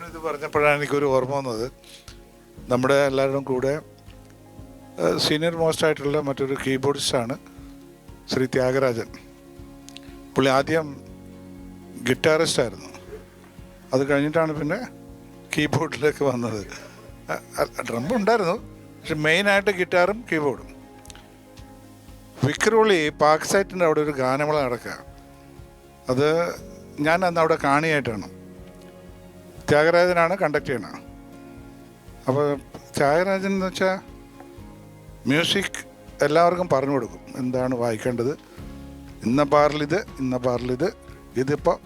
ഇത് പറഞ്ഞപ്പോഴാണ് എനിക്കൊരു ഓർമ്മ വന്നത്. നമ്മുടെ എല്ലാവരുടെയും കൂടെ സീനിയർ മോസ്റ്റ് ആയിട്ടുള്ള മറ്റൊരു കീബോർഡിസ്റ്റാണ് ശ്രീ ത്യാഗരാജൻ. പുള്ളി ആദ്യം ഗിറ്റാറിസ്റ്റ് ആയിരുന്നു, അത് കഴിഞ്ഞിട്ടാണ് പിന്നെ കീബോർഡിലേക്ക് വന്നത്. ഡ്രംബ് ഉണ്ടായിരുന്നു, പക്ഷെ മെയിനായിട്ട് ഗിറ്റാറും കീബോർഡും. വിക്രോളി പാർക്ക് സൈറ്റിൻ്റെ അവിടെ ഒരു ഗാനമേള നടക്കുക. അത് ഞാൻ അന്ന് അവിടെ കാണിയായിട്ടാണ്. ത്യാഗരാജനാണ് കണ്ടക്ട് ചെയ്യണത്. അപ്പോൾ ത്യാഗരാജൻ എന്ന് വെച്ചാൽ മ്യൂസിക് എല്ലാവർക്കും പറഞ്ഞു കൊടുക്കും, എന്താണ് വായിക്കേണ്ടത്, ഇന്ന ബാറിലിത്, ഇന്ന ബാറിലിത്, ഇതിപ്പോൾ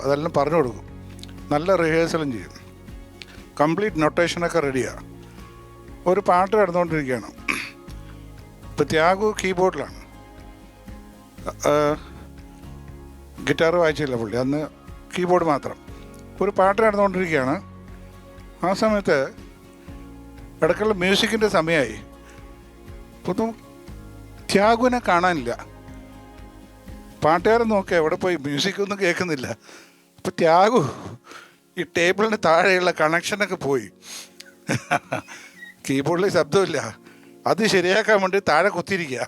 അതെല്ലാം പറഞ്ഞു കൊടുക്കും. നല്ല റിഹേഴ്സലും ചെയ്യും, കംപ്ലീറ്റ് നൊട്ടേഷനൊക്കെ റെഡിയാണ്. ഒരു പാട്ട് കിടന്നുകൊണ്ടിരിക്കുകയാണ്. ഇപ്പോൾ ത്യാഗു കീബോർഡിലാണ്, ഗിറ്റാർ വായിച്ചില്ല പുള്ളി, അന്ന് കീബോർഡ് മാത്രം. ഒരു പാട്ട് നടന്നുകൊണ്ടിരിക്കുകയാണ്. ആ സമയത്ത് ഇടയ്ക്കുള്ള മ്യൂസിക്കിൻ്റെ സമയമായി. അപ്പം ത്യാഗുവിനെ കാണാനില്ല. പാട്ടുകാരൻ നോക്കുക എവിടെ പോയി, മ്യൂസിക്കൊന്നും കേൾക്കുന്നില്ല. അപ്പം ത്യാഗു ഈ ടേബിളിന് താഴെയുള്ള കണക്ഷനൊക്കെ പോയി, കീബോർഡിൽ ശബ്ദമില്ല. അത് ശരിയാക്കാൻ വേണ്ടി താഴെ കുത്തിയിരിക്കുക.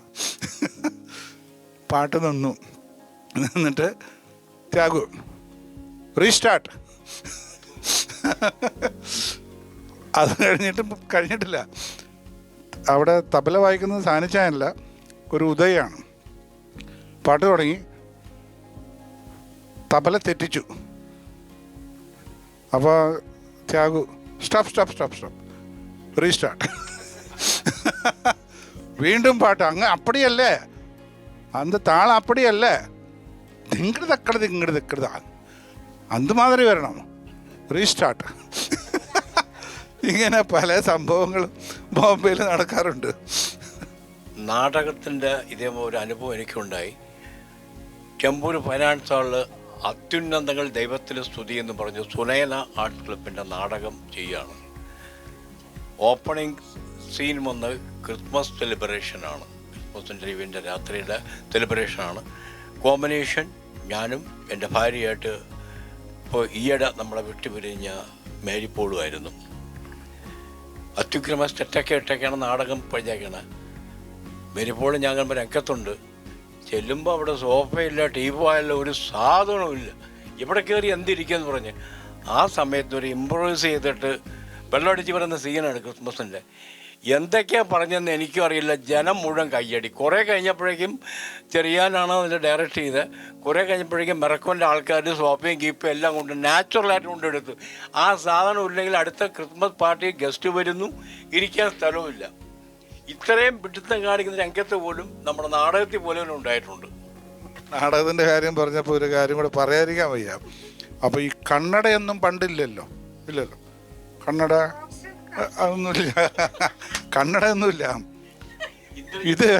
പാട്ട് നിന്നിട്ട് ത്യാഗു റീസ്റ്റാർട്ട്. അത് കഴിഞ്ഞിട്ടില്ല. അവിടെ തബല വായിക്കുന്നത് സാനിച്ചായനല്ല, ഒരു ഉദയാണ്. പാട്ട് തുടങ്ങി, തബല തെറ്റിച്ചു. അപ്പോൾ ത്യാഗു സ്റ്റോപ്പ് റീസ്റ്റാർട്ട്. വീണ്ടും പാട്ട് അപ്പടിയല്ലേ, അന്ത് താളം അപ്പടിയല്ലേ, ഇങ്ങോട്ട് അന്ത് മാതിരി വരണം, റീസ്റ്റാർട്ട്. ഇങ്ങനെ പല സംഭവങ്ങളും ബോംബെയിൽ നടക്കാറുണ്ട്. നാടകത്തിൻ്റെ ഇതേപോലെ ഒരു അനുഭവം എനിക്കുണ്ടായി. ചെമ്പൂർ ഫൈനാൻസ് ഹാളിൽ അത്യുന്നതങ്ങൾ ദൈവത്തിൻ്റെ സ്തുതി എന്ന് പറഞ്ഞ് സുനയന ആർട്സ് ക്ലബിൻ്റെ നാടകം ചെയ്യുകയാണ്. ഓപ്പണിംഗ് സീൻ വന്ന് ക്രിസ്മസ് സെലിബ്രേഷനാണ്, ക്രിസ്മസിൻ്റെ ലീവിൻ്റെ രാത്രിയുടെ സെലിബ്രേഷനാണ്. കോമ്പിനേഷൻ ഞാനും എൻ്റെ ഭാര്യയായിട്ട് ഇപ്പോൾ ഈയിടെ നമ്മളെ വിട്ടുപിരിഞ്ഞ മേരി പോളുമായിരുന്നു. അത്യുഗ്രമ സ്റ്റെറ്റൊക്കെ ഇട്ടൊക്കെയാണ് നാടകം പഴിഞ്ഞേക്കണ. മേരി പോളും ഞാൻ കാണുമ്പോൾ രംഗത്തുണ്ട്. ചെല്ലുമ്പോൾ അവിടെ സോഫയില്ല, ടീപ്പോയല്ല, ഒരു സാധനവും ഇല്ല. ഇവിടെ കയറി എന്തിരിക്കുമെന്ന് പറഞ്ഞ് ആ സമയത്ത് ഒരു ഇമ്പ്രൂവൈസ് ചെയ്തിട്ട് വെള്ളമടിച്ച് വരുന്ന സീനാണ് ക്രിസ്മസിൻ്റെ. എന്തൊക്കെയാണ് പറഞ്ഞതെന്ന് എനിക്കും അറിയില്ല. ജനം മുഴുവൻ കയ്യടി. കുറേ കഴിഞ്ഞപ്പോഴേക്കും ചെറിയാനാണ് അതിൻ്റെ ഡയറക്റ്റ് ചെയ്ത്. കുറേ കഴിഞ്ഞപ്പോഴേക്കും മെറക്കോൻ്റെ ആൾക്കാർ സോഫയും കീപ്പും എല്ലാം കൊണ്ട് നാച്ചുറലായിട്ട് കൊണ്ടെടുത്തു. ആ സാധനം ഇല്ലെങ്കിൽ അടുത്ത ക്രിസ്മസ് പാർട്ടി ഗസ്റ്റ് വരുന്നു, ഇരിക്കാൻ സ്ഥലവുമില്ല. ഇത്രയും പിടുത്തം കാണിക്കുന്ന രംഗത്ത് പോലും നമ്മുടെ നാടകത്തിൽ പോലും ഉണ്ടായിട്ടുണ്ട്. നാടകത്തിൻ്റെ കാര്യം പറഞ്ഞപ്പോൾ ഒരു കാര്യം കൂടെ പറയാതിരിക്കാൻ വയ്യ. അപ്പോൾ ഈ കന്നഡയൊന്നും പണ്ടില്ലല്ലോ, കന്നഡ അതൊന്നുമില്ല, കന്നഡയൊന്നുമില്ല. ഇത്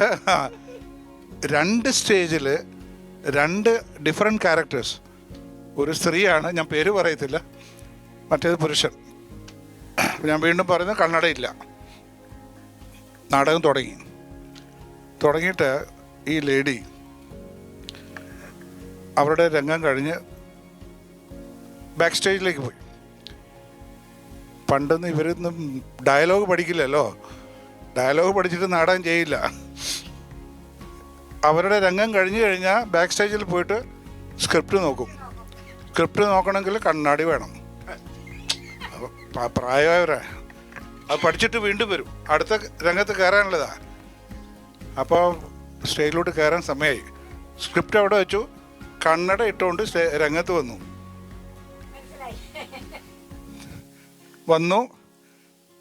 2 സ്റ്റേജിൽ 2 ഡിഫറെൻറ്റ് ക്യാരക്ടേഴ്സ്, ഒരു സ്ത്രീയാണ്, ഞാൻ പേര് പറയത്തില്ല, മറ്റേത് പുരുഷൻ. ഞാൻ വീണ്ടും പറയുന്നത് കണ്ണടയില്ല. നാടകം തുടങ്ങിയിട്ട് ഈ ലേഡി അവരുടെ രംഗം കഴിഞ്ഞ് ബാക്ക് സ്റ്റേജിലേക്ക് പോയി. പണ്ടൊന്നും ഇവരൊന്നും ഡയലോഗ് പഠിക്കില്ലല്ലോ, ഡയലോഗ് പഠിച്ചിട്ട് നാടകം ചെയ്യില്ല. അവരുടെ രംഗം കഴിഞ്ഞ് കഴിഞ്ഞാൽ ബാക്ക് സ്റ്റേജിൽ പോയിട്ട് സ്ക്രിപ്റ്റ് നോക്കും. സ്ക്രിപ്റ്റ് നോക്കണമെങ്കിൽ കണ്ണാടി വേണം. പ്രായമായവരെ അത് പഠിച്ചിട്ട് വീണ്ടും വരും, അടുത്ത രംഗത്ത് കയറാനുള്ളതാ. അപ്പോൾ സ്റ്റേജിലോട്ട് കയറാൻ സമയമായി. സ്ക്രിപ്റ്റ് അവിടെ വെച്ചു, കണ്ണട ഇട്ടുകൊണ്ട് രംഗത്ത് വന്നു.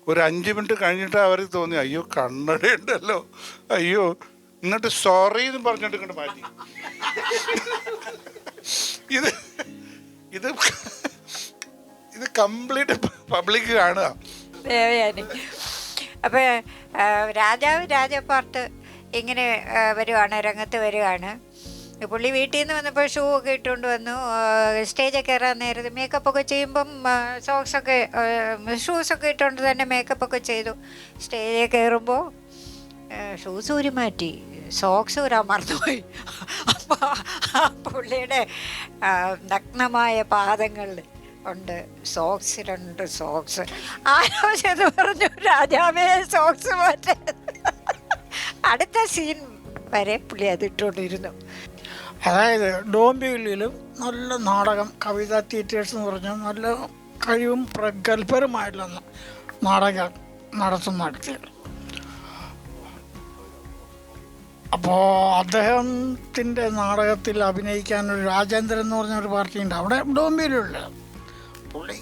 ഒരു 5 മിനിറ്റ് കഴിഞ്ഞിട്ട് അവർക്ക് തോന്നി, അയ്യോ കണ്ണട ഉണ്ടല്ലോ, അയ്യോ. എന്നിട്ട് സോറി എന്ന് പറഞ്ഞിട്ട് ഇങ്ങോട്ട് മാറ്റി. ഇത് കംപ്ലീറ്റ് പബ്ലിക് കാണുക. അപ്പോൾ രാജാപ്പാർട്ട് ഇങ്ങനെ രംഗത്ത് വരുവാണ്. പുള്ളി വീട്ടിൽ നിന്ന് വന്നപ്പോൾ ഷൂ ഒക്കെ ഇട്ടുകൊണ്ട് വന്നു. സ്റ്റേജിൽ കയറാൻ നേരത്ത് മേക്കപ്പൊക്കെ ചെയ്യുമ്പം ഷൂസൊക്കെ ഇട്ടുകൊണ്ട് തന്നെ മേക്കപ്പൊക്കെ ചെയ്തു. സ്റ്റേജിൽ കയറുമ്പോൾ ഷൂസ് ഊരി മാറ്റി, സോക്സ് ഊരാൻ മറന്നുപോയി. അപ്പോൾ ആ പുള്ളിയുടെ നഗ്നമായ പാദങ്ങളിൽ ഉണ്ട് സോക്സ്, 2 സോക്സ്. ആരോ ചെന്ന് പറഞ്ഞു, രാജാവേ സോക്സ് മാറ്റേ. അടുത്ത സീൻ വരെ പുള്ളി അതിട്ടുകൊണ്ടിരുന്നു. അതായത് ഡോംബിവില്ലിലും നല്ല നാടകം, കവിത തിയേറ്റേഴ്സ് എന്ന് പറഞ്ഞാൽ നല്ല കഴിവും പ്രഗത്ഭരുമായിട്ടുള്ള നാടകം നടത്തിയത്. അപ്പോൾ അദ്ദേഹത്തിൻ്റെ നാടകത്തിൽ അഭിനയിക്കാനൊരു രാജേന്ദ്രൻ എന്ന് പറഞ്ഞൊരു പാർട്ടിയുണ്ട് അവിടെ ഡോംബിവില്ലുള്ള. പുള്ളി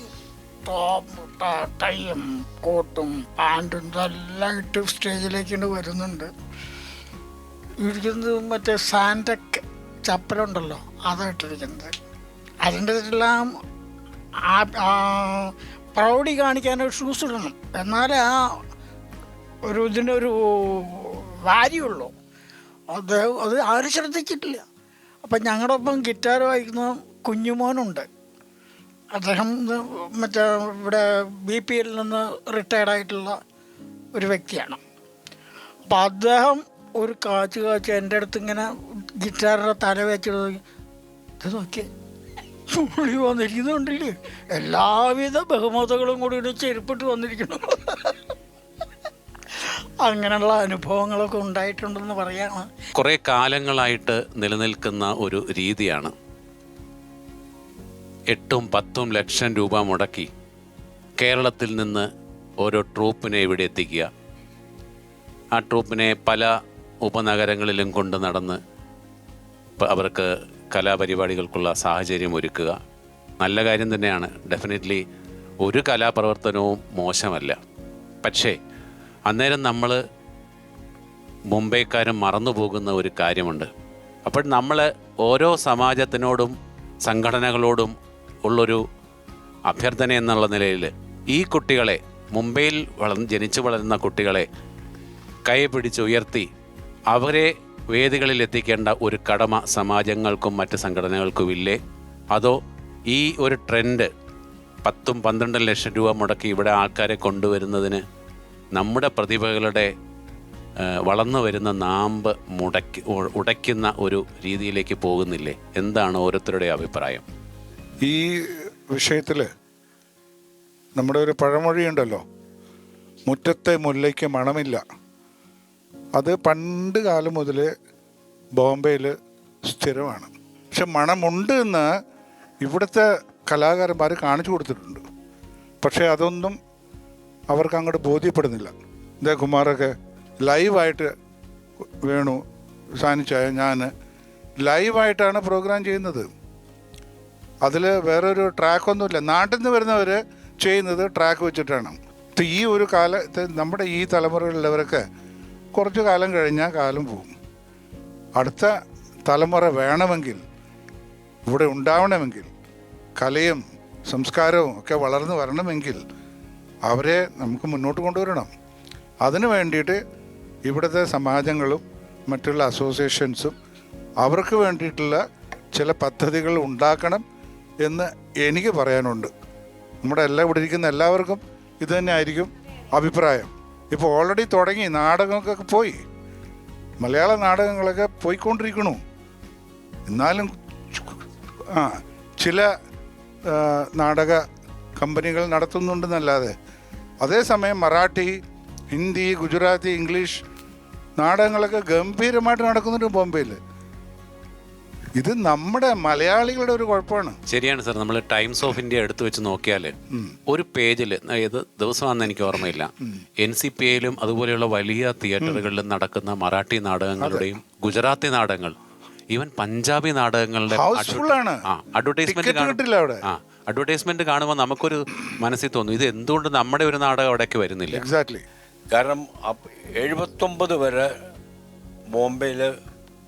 ടൈയും കോട്ടും പാൻറ്റും ഇതെല്ലാം ഇട്ട് സ്റ്റേജിലേക്ക് വരുന്നുണ്ട്. ഇരിക്കുന്നത് മറ്റേ സാൻഡക്ക് ചപ്പലുണ്ടല്ലോ, അതായിട്ടിരിക്കുന്നത്. അതിൻ്റെ എല്ലാം പ്രൗഢി കാണിക്കാനൊരു ഷൂസ് ഇടണം, എന്നാലേ ആ ഇതിൻ്റെ ഒരു വാല്യുള്ളൂ. അത് ആരും ശ്രദ്ധിച്ചിട്ടില്ല. അപ്പം ഞങ്ങളുടെ ഒപ്പം ഗിറ്റാർ വായിക്കുന്ന കുഞ്ഞുമോനുണ്ട്. അദ്ദേഹം മറ്റേ ഇവിടെ BPL നിന്ന് റിട്ടയർഡായിട്ടുള്ള ഒരു വ്യക്തിയാണ്. അപ്പം അദ്ദേഹം ഒരു കാച്ച് എൻ്റെ അടുത്ത് ഇങ്ങനെ ഗിറ്റാറിൻ്റെ തല വെച്ചിട്ട് ഇത് നോക്കി പുള്ളി വന്നിരിക്കുന്നുണ്ടല്ലേ, എല്ലാവിധ ബഹുമതകളും കൂടി ചെരുപ്പിട്ട് വന്നിരിക്കുന്നു. അങ്ങനെയുള്ള അനുഭവങ്ങളൊക്കെ ഉണ്ടായിട്ടുണ്ടെന്ന് പറയാണ്. കുറേ കാലങ്ങളായിട്ട് നിലനിൽക്കുന്ന ഒരു രീതിയാണ് 8-10 ലക്ഷം രൂപ മുടക്കി കേരളത്തിൽ നിന്ന് ഓരോ ട്രൂപ്പിനെ ഇവിടെ എത്തിക്കുക. ആ ട്രൂപ്പിനെ പല ഉപനഗരങ്ങളിലും കൊണ്ട് നടന്ന് അവർക്ക് കലാപരിപാടികൾക്കുള്ള സാഹചര്യം ഒരുക്കുക. നല്ല കാര്യം തന്നെയാണ്, ഡെഫിനറ്റ്ലി ഒരു കലാപ്രവർത്തനവും മോശമല്ല. പക്ഷേ അന്നേരം നമ്മൾ മുംബൈക്കാരും മറന്നു പോകുന്ന ഒരു കാര്യമുണ്ട്. അപ്പോൾ നമ്മൾ ഓരോ സമാജത്തിനോടും സംഘടനകളോടും ഉള്ളൊരു അഭ്യർത്ഥന എന്നുള്ള നിലയിൽ ഈ കുട്ടികളെ, മുംബൈയിൽ ജനിച്ചു വളരുന്ന കുട്ടികളെ കൈ പിടിച്ച് ഉയർത്തി അവരെ വേദികളിൽ എത്തിക്കേണ്ട ഒരു കടമ സമാജങ്ങൾക്കും മറ്റ് സംഘടനകൾക്കുമില്ലേ? അതോ ഈ ഒരു ട്രെൻഡ് 10-12 ലക്ഷം രൂപ മുടക്കി ഇവിടെ ആൾക്കാരെ കൊണ്ടുവരുന്നതിന് നമ്മുടെ പ്രതിഭകളുടെ വളർന്നു വരുന്ന നാമ്പ് ഉടയ്ക്കുന്ന ഒരു രീതിയിലേക്ക് പോകുന്നില്ലേ? എന്താണ് ഓരോരുത്തരുടെ അഭിപ്രായം ഈ വിഷയത്തിൽ? നമ്മുടെ ഒരു പഴമൊഴിയുണ്ടല്ലോ, മുറ്റത്തെ മുല്ലയ്ക്ക് മണമില്ല. അത് പണ്ട് കാലം മുതൽ ബോംബെയിൽ സ്ഥിരമാണ്. പക്ഷെ മണമുണ്ട് എന്ന് ഇവിടുത്തെ കലാകാരന്മാർ കാണിച്ചു കൊടുത്തിട്ടുണ്ട്. പക്ഷേ അതൊന്നും അവർക്ക് അങ്ങോട്ട് ബോധ്യപ്പെടുന്നില്ല. ഇതേ കുമാറൊക്കെ ലൈവായിട്ട് വേണു സാനിച്ചായ ഞാൻ ലൈവായിട്ടാണ് പ്രോഗ്രാം ചെയ്യുന്നത്. അതിൽ വേറൊരു ട്രാക്കൊന്നുമില്ല. നാട്ടിൽ നിന്ന് വരുന്നവർ ചെയ്യുന്നത് ട്രാക്ക് വെച്ചിട്ടാണ്. ഈ ഒരു കാലത്ത് നമ്മുടെ ഈ തലമുറയിലുള്ളവരൊക്കെ കുറച്ച് കാലം കഴിഞ്ഞാൽ കാലം പോകും. അടുത്ത തലമുറ വേണമെങ്കിൽ, ഇവിടെ ഉണ്ടാവണമെങ്കിൽ, കലയും സംസ്കാരവും ഒക്കെ വളർന്നു വരണമെങ്കിൽ അവരെ നമുക്ക് മുന്നോട്ട് കൊണ്ടുവരണം. അതിനു വേണ്ടിയിട്ട് ഇവിടുത്തെ സമാജങ്ങളും മറ്റുള്ള അസോസിയേഷൻസും അവർക്ക് വേണ്ടിയിട്ടുള്ള ചില പദ്ധതികൾ ഉണ്ടാക്കണം. എന്ന് എനിക്ക് പറയാനുണ്ട്. നമ്മുടെ ഇവിടെ ഇരിക്കുന്ന എല്ലാവർക്കും ഇത് തന്നെ ആയിരിക്കും അഭിപ്രായം. ഇപ്പോൾ ഓൾറെഡി തുടങ്ങി, നാടകങ്ങൾക്കൊക്കെ പോയി, മലയാള നാടകങ്ങളൊക്കെ പോയിക്കൊണ്ടിരിക്കണു. എന്നാലും ചില നാടക കമ്പനികൾ നടത്തുന്നുണ്ടെന്നല്ലാതെ, അതേസമയം മറാഠി, ഹിന്ദി, ഗുജറാത്തി, ഇംഗ്ലീഷ് നാടകങ്ങളൊക്കെ ഗംഭീരമായിട്ട് നടക്കുന്നുണ്ട് ബോംബെയിൽ. ഇത് നമ്മുടെ മലയാളികളുടെ ഒരു കുഴപ്പമാണ്. ശരിയാണ് സാർ. നമ്മൾ ടൈംസ് ഓഫ് ഇന്ത്യ എടുത്തു വെച്ച് നോക്കിയാൽ ഒരു പേജിൽ, ഏത് ദിവസമാണെന്ന് എനിക്ക് ഓർമ്മയില്ല, NCPയിലും അതുപോലെയുള്ള വലിയ തിയേറ്ററുകളിലും നടക്കുന്ന മറാഠി നാടകങ്ങളുടെയും ഗുജറാത്തി നാടകങ്ങൾ, ഈവൻ പഞ്ചാബി നാടകങ്ങളുടെ അഡ്വർടൈസ്മെന്റ് കാണുമ്പോൾ നമുക്കൊരു മനസ്സിൽ തോന്നും, ഇത് എന്തുകൊണ്ട് നമ്മുടെ ഒരു നാടകം അവിടേക്ക് വരുന്നില്ല. എക്സാക്ട്ലി. കാരണം 79 വരെ ബോംബെയിൽ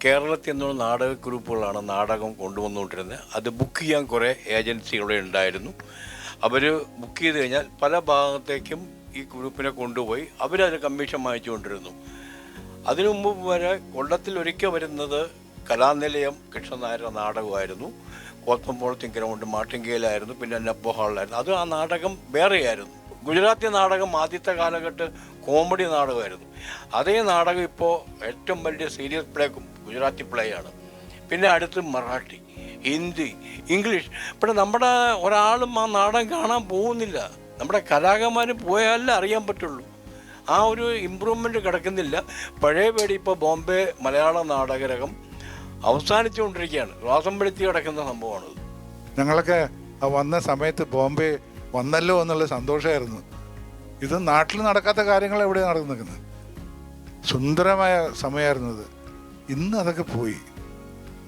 കേരളത്തിൽ നിന്നുള്ള നാടക ഗ്രൂപ്പുകളാണ് നാടകം കൊണ്ടുവന്നുകൊണ്ടിരുന്നത്. അത് ബുക്ക് ചെയ്യാൻ കുറേ ഏജൻസികളെ ഉണ്ടായിരുന്നു. അവർ ബുക്ക് ചെയ്ത് കഴിഞ്ഞാൽ പല ഭാഗത്തേക്കും ഈ ഗ്രൂപ്പിനെ കൊണ്ടുപോയി അവരത് കമ്മീഷൻ വാങ്ങിച്ചുകൊണ്ടിരുന്നു. അതിനു മുമ്പ് വരെ കൊല്ലത്തിൽ ഒരിക്കൽ വരുന്നത് കലാനിലയം കൃഷ്ണനായരുടെ നാടകമായിരുന്നു. കോത്തമ്പോളത്തിൻ ഗ്രൗണ്ട് മാട്ടിങ്കയിലായിരുന്നു, പിന്നെ നബ്ബോ ഹാളിലായിരുന്നു. അത് ആ നാടകം വേറെയായിരുന്നു. ഗുജറാത്തി നാടകം ആദ്യത്തെ കാലഘട്ടം കോമഡി നാടകമായിരുന്നു. അതേ നാടകം ഇപ്പോൾ ഏറ്റവും വലിയ സീരിയസ് പ്ലേ ഗുജറാത്തി പ്ലേ ആണ്. പിന്നെ അടുത്ത് മറാഠി, ഹിന്ദി, ഇംഗ്ലീഷ്. പിന്നെ നമ്മുടെ ഒരാളും ആ നാടകം കാണാൻ പോകുന്നില്ല. നമ്മുടെ കലാകാരന്മാർ പോയാലേ അറിയാൻ പറ്റുള്ളൂ. ആ ഒരു ഇമ്പ്രൂവ്മെൻറ്റ് കിടക്കുന്നില്ല. പഴയ പേടി ഇപ്പോൾ ബോംബെ മലയാള നാടകരകം അവസാനിച്ചുകൊണ്ടിരിക്കുകയാണ്. ശ്വാസം വെളുത്തി കിടക്കുന്ന സംഭവമാണത്. ഞങ്ങളൊക്കെ വന്ന സമയത്ത് ബോംബെ വന്നല്ലോ എന്നുള്ള സന്തോഷമായിരുന്നു. ഇത് നാട്ടിൽ നടക്കാത്ത കാര്യങ്ങൾ എവിടെ നടക്കുന്നത്. സുന്ദരമായ സമയമായിരുന്നത്. ഇന്ന് അതൊക്കെ പോയി.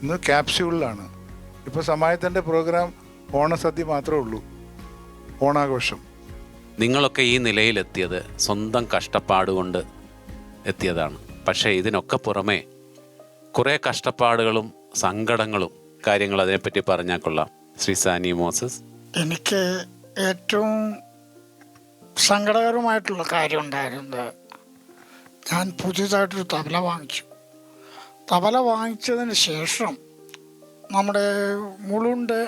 ഇന്ന് ക്യാപ്സ്യൂളിലാണ്. ഇപ്പോൾ സമയത്തിൻ്റെ പ്രോഗ്രാം ഓണസദ്യ മാത്രമേ ഉള്ളൂ, ഓണാഘോഷം. നിങ്ങളൊക്കെ ഈ നിലയിലെത്തിയത് സ്വന്തം കഷ്ടപ്പാട് കൊണ്ട് എത്തിയതാണ്. പക്ഷേ ഇതിനൊക്കെ പുറമെ കുറേ കഷ്ടപ്പാടുകളും സങ്കടങ്ങളും കാര്യങ്ങൾ അതിനെപ്പറ്റി പറഞ്ഞാൽ കൊള്ളാം. ശ്രീ സാനി മോസസ്. എനിക്ക് ഏറ്റവും സങ്കടകരമായിട്ടുള്ള കാര്യം ഉണ്ടായിരുന്നത്, ഞാൻ പുതിയതായിട്ടൊരു തബല വാങ്ങിച്ചു. തബല വാങ്ങിച്ചതിന് ശേഷം നമ്മുടെ മുളുണ്ട്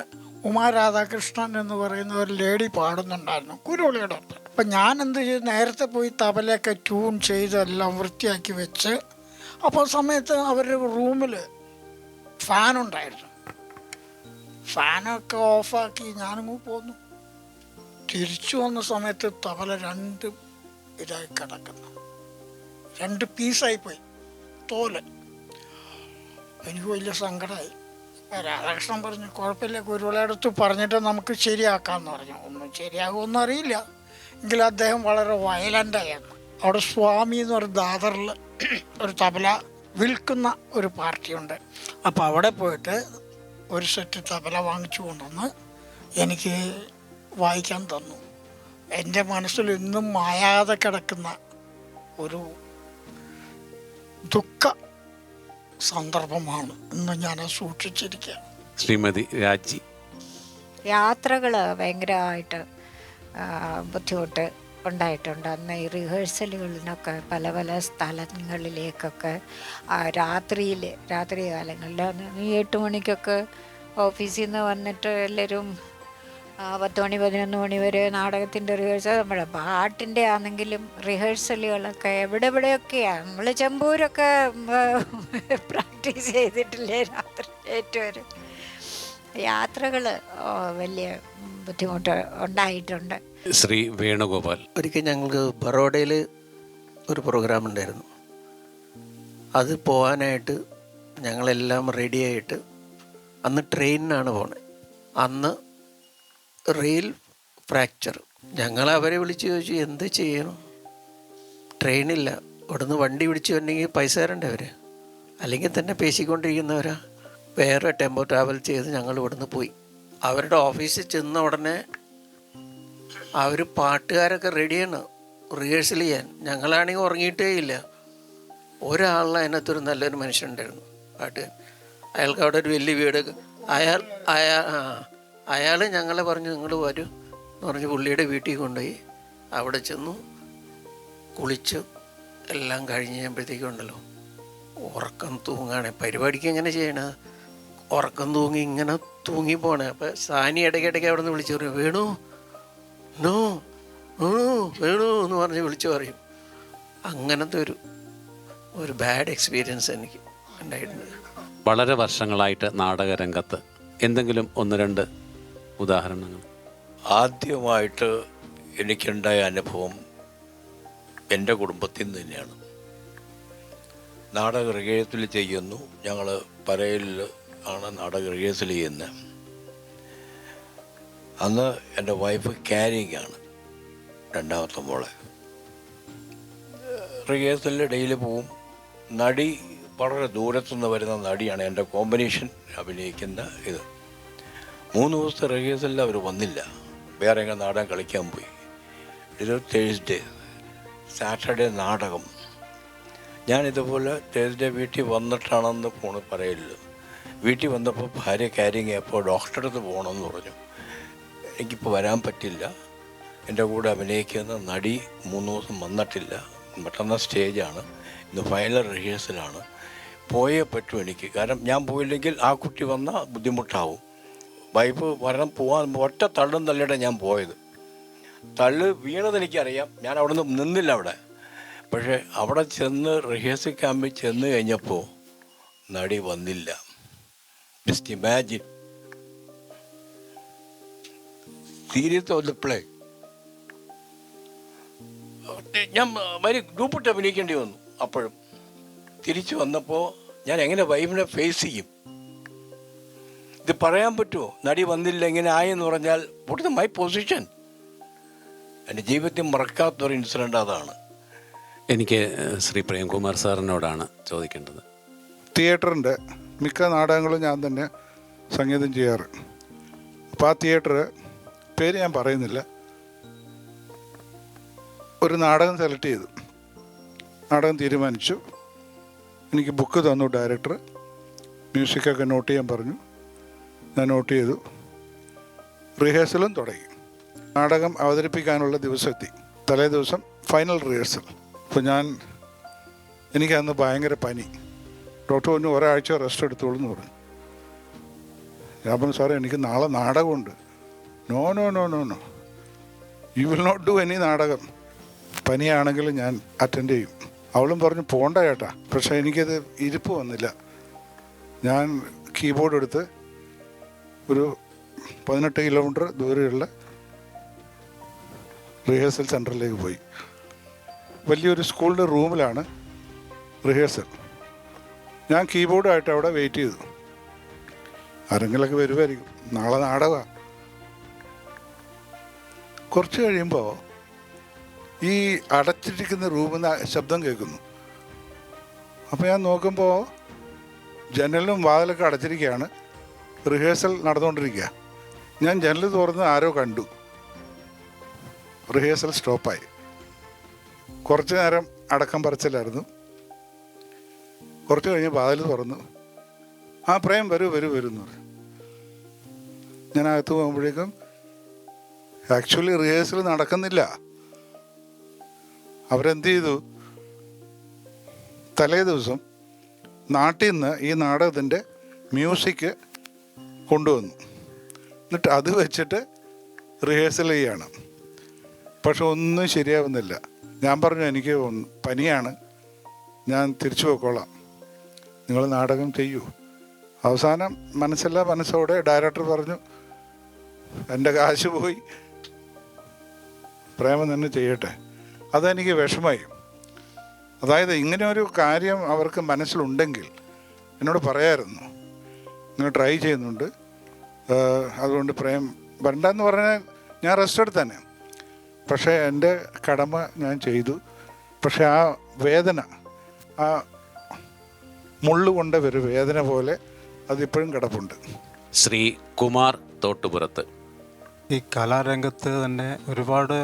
ഉമാ രാധാകൃഷ്ണൻ എന്ന് പറയുന്ന ഒരു ലേഡി പാടുന്നുണ്ടായിരുന്നു കുരുവിളിയുടെ അടുത്ത്. അപ്പം ഞാൻ എന്ത് ചെയ്തു, നേരത്തെ പോയി തബലയൊക്കെ ട്യൂൺ ചെയ്ത് എല്ലാം വൃത്തിയാക്കി വെച്ച്, അപ്പോൾ സമയത്ത് അവരുടെ റൂമിൽ ഫാനുണ്ടായിരുന്നു. ഫാനൊക്കെ ഓഫാക്കി ഞാനങ്ങ് പോന്നു. തിരിച്ചു വന്ന സമയത്ത് തബല 2 ഇതായി കിടക്കുന്നു, 2 പീസായിപ്പോയി തോല്. എനിക്ക് വലിയ സങ്കടമായി. രാധാകൃഷ്ണൻ പറഞ്ഞു, കുഴപ്പമില്ല, ഗുരുവിളടുത്ത് പറഞ്ഞിട്ട് നമുക്ക് ശരിയാക്കാമെന്ന് പറഞ്ഞു. ഒന്നും ശരിയാകുമെന്ന് അറിയില്ല, എങ്കിലും അദ്ദേഹം വളരെ വയലൻ്റായിരുന്നു. അവിടെ സ്വാമി എന്ന് പറയുന്ന ദാദറിൽ ഒരു തബല വിൽക്കുന്ന ഒരു പാർട്ടിയുണ്ട്. അപ്പോൾ അവിടെ പോയിട്ട് ഒരു സെറ്റ് തബല വാങ്ങിച്ചു കൊണ്ടുവന്ന് എനിക്ക് വായിക്കാൻ തന്നു. എൻ്റെ മനസ്സിൽ ഇന്നും മായാതെ കിടക്കുന്ന ഒരു ദുഃഖ സന്ദർഭമാണ്. ഇന്ന് ഞാൻ സൂക്ഷിച്ചിരിക്കുക. ശ്രീമതി രാജി. യാത്രകൾ ഭയങ്കരമായിട്ട് ബുദ്ധിമുട്ട് ഉണ്ടായിട്ടുണ്ട്. അന്ന് ഈ റിഹേഴ്സലുകളിനൊക്കെ പല പല സ്ഥലങ്ങളിലേക്കൊക്കെ രാത്രി കാലങ്ങളിൽ 8 മണിക്കൊക്കെ ഓഫീസിൽ നിന്ന് വന്നിട്ട് എല്ലാവരും 10 മണി 11 മണി വരെ നാടകത്തിൻ്റെ റിഹേഴ്സൽ. നമ്മുടെ പാട്ടിൻ്റെ ആണെങ്കിലും റിഹേഴ്സലുകളൊക്കെ എവിടെയൊക്കെയാണ്. നമ്മൾ ചെമ്പൂരൊക്കെ പ്രാക്ടീസ് ചെയ്തിട്ടില്ലേ രാത്രി ഏറ്റവും. യാത്രകൾ വലിയ ബുദ്ധിമുട്ട് ഉണ്ടായിട്ടുണ്ട്. ശ്രീ വേണുഗോപാൽ. ഒരിക്കൽ ഞങ്ങൾക്ക് ബറോഡയിൽ ഒരു പ്രോഗ്രാം ഉണ്ടായിരുന്നു. അത് പോകാനായിട്ട് ഞങ്ങളെല്ലാം റെഡിയായിട്ട് അന്ന് ട്രെയിനിനാണ് പോണത്. അന്ന് റെയിൽ ഫ്രാക്ചർ. ഞങ്ങൾ അവരെ വിളിച്ച് ചോദിച്ചു, എന്ത് ചെയ്യണം, ട്രെയിനില്ല, ഇവിടുന്ന് വണ്ടി പിടിച്ച് വരണമെങ്കിൽ പൈസ തരണ്ടേ അവർ, അല്ലെങ്കിൽ തന്നെ പേശിക്കൊണ്ടിരിക്കുന്നവരാ. വേറെ ടെമ്പോ ട്രാവൽ ചെയ്ത് ഞങ്ങൾ ഇവിടുന്ന് പോയി. അവരുടെ ഓഫീസിൽ ചെന്ന ഉടനെ അവർ പാട്ടുകാരൊക്കെ റെഡിയാണ് റിഹേഴ്സൽ ചെയ്യാൻ. ഞങ്ങളാണെങ്കിൽ ഉറങ്ങിയിട്ടേ ഇല്ല. ഒരാളിന് അതിനകത്തൊരു നല്ലൊരു മനുഷ്യനുണ്ടായിരുന്നു പാട്ടുകാരൻ. അയാൾക്ക് അവിടെ ഒരു വലിയ വീട്. അയാൾ ഞങ്ങളെ പറഞ്ഞു, നിങ്ങൾ വരൂ എന്ന് പറഞ്ഞ് പുള്ളിയുടെ വീട്ടിൽ കൊണ്ടുപോയി. അവിടെ ചെന്നു കുളിച്ചു എല്ലാം കഴിഞ്ഞ് കഴിയുമ്പോഴത്തേക്കും ഉണ്ടല്ലോ ഉറക്കം തൂങ്ങാണ്. പരിപാടിക്ക് എങ്ങനെ ചെയ്യണത്, ഉറക്കം തൂങ്ങി ഇങ്ങനെ തൂങ്ങി പോണേ. അപ്പോൾ സാനി ഇടയ്ക്കിടയ്ക്ക് അവിടെ നിന്ന് വിളിച്ചു പറയും, വേണു നോ വേണു വേണു എന്ന് പറഞ്ഞ് വിളിച്ചു പറയും. അങ്ങനത്തെ ഒരു ബാഡ് എക്സ്പീരിയൻസ് എനിക്ക് ഉണ്ടായിട്ടുണ്ട്. വളരെ വർഷങ്ങളായിട്ട് നാടകരംഗത്ത് എന്തെങ്കിലും ഒന്ന് രണ്ട് ഉദാഹരണങ്ങൾ? ആദ്യമായിട്ട് എനിക്കുണ്ടായ അനുഭവം എൻ്റെ കുടുംബത്തിൽ നിന്ന് തന്നെയാണ്. നാടക റിഹേഴ്സൽ ചെയ്യുന്നു, ഞങ്ങൾ പരേലിൽ ആണ് നാടക റിഹേഴ്സൽ ചെയ്യുന്നത്. അന്ന് എൻ്റെ വൈഫ് ക്യാരിങ് ആണ്, രണ്ടാമത്തെ മോളെ. റിഹേഴ്സലിൽ ഡെയിലി പോവും. നടി വളരെ ദൂരത്തുനിന്ന് വരുന്ന നടിയാണ്, എൻ്റെ കോമ്പിനേഷൻ അഭിനയിക്കുന്ന ഇത്. 3 ദിവസത്തെ റിഹേഴ്സലിൽ അവർ വന്നില്ല, വേറെ എങ്ങനെ നാടകം കളിക്കാൻ പോയി. ഇത് തേഴ്സ്ഡേ, സാറ്റർഡേ നാടകം. ഞാനിതുപോലെ തേഴ്സ്ഡേ വീട്ടിൽ വന്നിട്ടാണെന്ന് പറയില്ല. വീട്ടിൽ വന്നപ്പോൾ ഭാര്യ ക്യാരിങ് അപ്പോൾ ഡോക്ടറെ അടുത്ത് പോകണമെന്ന് പറഞ്ഞു. എനിക്കിപ്പോൾ വരാൻ പറ്റില്ല, എൻ്റെ കൂടെ അഭിനയിക്കുന്ന നടി 3 ദിവസം വന്നിട്ടില്ല, മറ്റന്നാൾ സ്റ്റേജാണ്, ഇന്ന് ഫൈനൽ റിഹേഴ്സലാണ്, പോയേ പറ്റൂ എനിക്ക്. കാരണം ഞാൻ പോയില്ലെങ്കിൽ ആ കുട്ടി വന്നാൽ ബുദ്ധിമുട്ടാവും. വൈഫ് പോകാൻ ഒറ്റ തള്ളും തള്ളിയുടെ ഞാൻ പോയത്. തള്ളു വീണതെനിക്കറിയാം, ഞാൻ അവിടെ നിന്ന് നിന്നില്ല അവിടെ. പക്ഷേ അവിടെ ചെന്ന് റിഹേഴ്സൽ ക്യാമ്പിൽ ചെന്ന് കഴിഞ്ഞപ്പോൾ നടി വന്നില്ല. Just imagine, serious of the play. ഞാൻ ഗ്രൂപ്പിട്ട് അഭിനയിക്കേണ്ടി വന്നു. അപ്പോഴും തിരിച്ചു വന്നപ്പോൾ ഞാൻ എങ്ങനെ വൈഫിനെ ഫേസ് ചെയ്യും? ഇത് പറയാൻ പറ്റുമോ? നടി വന്നില്ല ഇങ്ങനെ ആയെന്ന് പറഞ്ഞാൽ വാട്ട് ഇസ് മൈ പൊസിഷൻ? എൻ്റെ ജീവിതത്തിൽ മറക്കാത്തൊരു ഇൻസിഡൻ്റ് അതാണ്. എനിക്ക് ശ്രീ പ്രേംകുമാർ സാറിനോടാണ് ചോദിക്കേണ്ടത്. തിയേറ്ററിൻ്റെ മിക്ക നാടകങ്ങളും ഞാൻ തന്നെ സംഗീതം ചെയ്യാറ്. അപ്പോൾ ആ തിയേറ്റർ പേര് ഞാൻ പറയുന്നില്ല, ഒരു നാടകം സെലക്ട് ചെയ്തു, നാടകം തീരുമാനിച്ചു. എനിക്ക് ബുക്ക് തന്നു ഡയറക്ടർ, മ്യൂസിക്കൊക്കെ നോട്ട് ചെയ്യാൻ പറഞ്ഞു. ഞാൻ നോട്ട് ചെയ്തു. റിഹേഴ്സലും തുടങ്ങി. നാടകം അവതരിപ്പിക്കാനുള്ള ദിവസം എത്തി. തലേ ദിവസം ഫൈനൽ റിഹേഴ്സൽ. അപ്പോൾ എനിക്കന്ന് ഭയങ്കര പനി. ഡോക്ടർ പറഞ്ഞു ഒരാഴ്ച റെസ്റ്റ് എടുത്തോളൂ എന്ന് പറഞ്ഞു. ഞാൻ പറഞ്ഞു സാറേ എനിക്ക് നാളെ നാടകമുണ്ട്. No no no no no you will not do any നാടകം. പനിയാണെങ്കിൽ ഞാൻ അറ്റൻഡ് ചെയ്യും. അവളും പറഞ്ഞു പോണ്ട ചേട്ടാ. പക്ഷേ എനിക്കത് ഇരിപ്പ് വന്നില്ല. ഞാൻ കീബോർഡ് എടുത്ത് ഒരു 18 കിലോമീറ്റർ ദൂരെയുള്ള റിഹേഴ്സൽ സെൻറ്ററിലേക്ക് പോയി. വലിയൊരു സ്കൂളിൻ്റെ റൂമിലാണ് റിഹേഴ്സൽ. ഞാൻ കീബോർഡായിട്ട് അവിടെ വെയിറ്റ് ചെയ്തു. ആരെങ്കിലൊക്കെ വരുമായിരിക്കും, നാളെ നാടകമാണ്. കുറച്ച് കഴിയുമ്പോൾ ഈ അടച്ചിരിക്കുന്ന റൂമിൽ നിന്ന് ശബ്ദം കേൾക്കുന്നു. അപ്പോൾ ഞാൻ നോക്കുമ്പോൾ ജനലും വാതിലൊക്കെ അടച്ചിരിക്കുകയാണ്, റിഹേഴ്സൽ നടന്നുകൊണ്ടിരിക്കുക. ഞാൻ ജനൽ തുറന്ന് ആരോ കണ്ടു. റിഹേഴ്സൽ സ്റ്റോപ്പായി. കുറച്ച് നേരം അടക്കം പറച്ചിലായിരുന്നു. കുറച്ച് കഴിഞ്ഞ് വാതിൽ തുറന്നു. ആ പ്രേം വരൂ വരൂ എന്ന് പറഞ്ഞു. ഞാൻ അകത്ത് പോകുമ്പോഴേക്കും ആക്ച്വലി റിഹേഴ്സൽ നടക്കുന്നില്ല. അവരെന്ത് ചെയ്തു, തലേ ദിവസം നാട്ടിൽ നിന്ന് ഈ നാടകത്തിൻ്റെ മ്യൂസിക് കൊണ്ടുവന്നു. എന്നിട്ട് അത് വെച്ചിട്ട് റിഹേഴ്സൽ ചെയ്യണം. പക്ഷെ ഒന്നും ശരിയാവുന്നില്ല. ഞാൻ പറഞ്ഞു എനിക്ക് പനിയാണ്, ഞാൻ തിരിച്ചു പോയിക്കോളാം, നിങ്ങൾ നാടകം ചെയ്യൂ. അവസാനം മനസ്സോടെ ഡയറക്ടർ പറഞ്ഞു എൻ്റെ കാശ് പോയി, പ്രേമം തന്നെ ചെയ്യട്ടെ. അതെനിക്ക് വിഷമായി. അതായത് ഇങ്ങനെ ഒരു കാര്യം അവർക്ക് മനസ്സിലുണ്ടെങ്കിൽ എന്നോട് പറയാമായിരുന്നു, ഇങ്ങനെ ട്രൈ ചെയ്യുന്നുണ്ട്, അതുകൊണ്ട് പ്രേം വരണ്ടെന്ന് പറഞ്ഞാൽ ഞാൻ റെസ്റ്റ് എടുത്തന്നെ. പക്ഷേ എൻ്റെ കടമ ഞാൻ ചെയ്തു. പക്ഷേ ആ വേദന, ആ മുള്ളുകൊണ്ട ഒരു വേദന പോലെ അതിപ്പോഴും കിടപ്പുണ്ട്. ശ്രീ കുമാർ തോട്ടുപുറത്ത്, ഈ കലാരംഗത്ത് തന്നെ ഒരുപാട്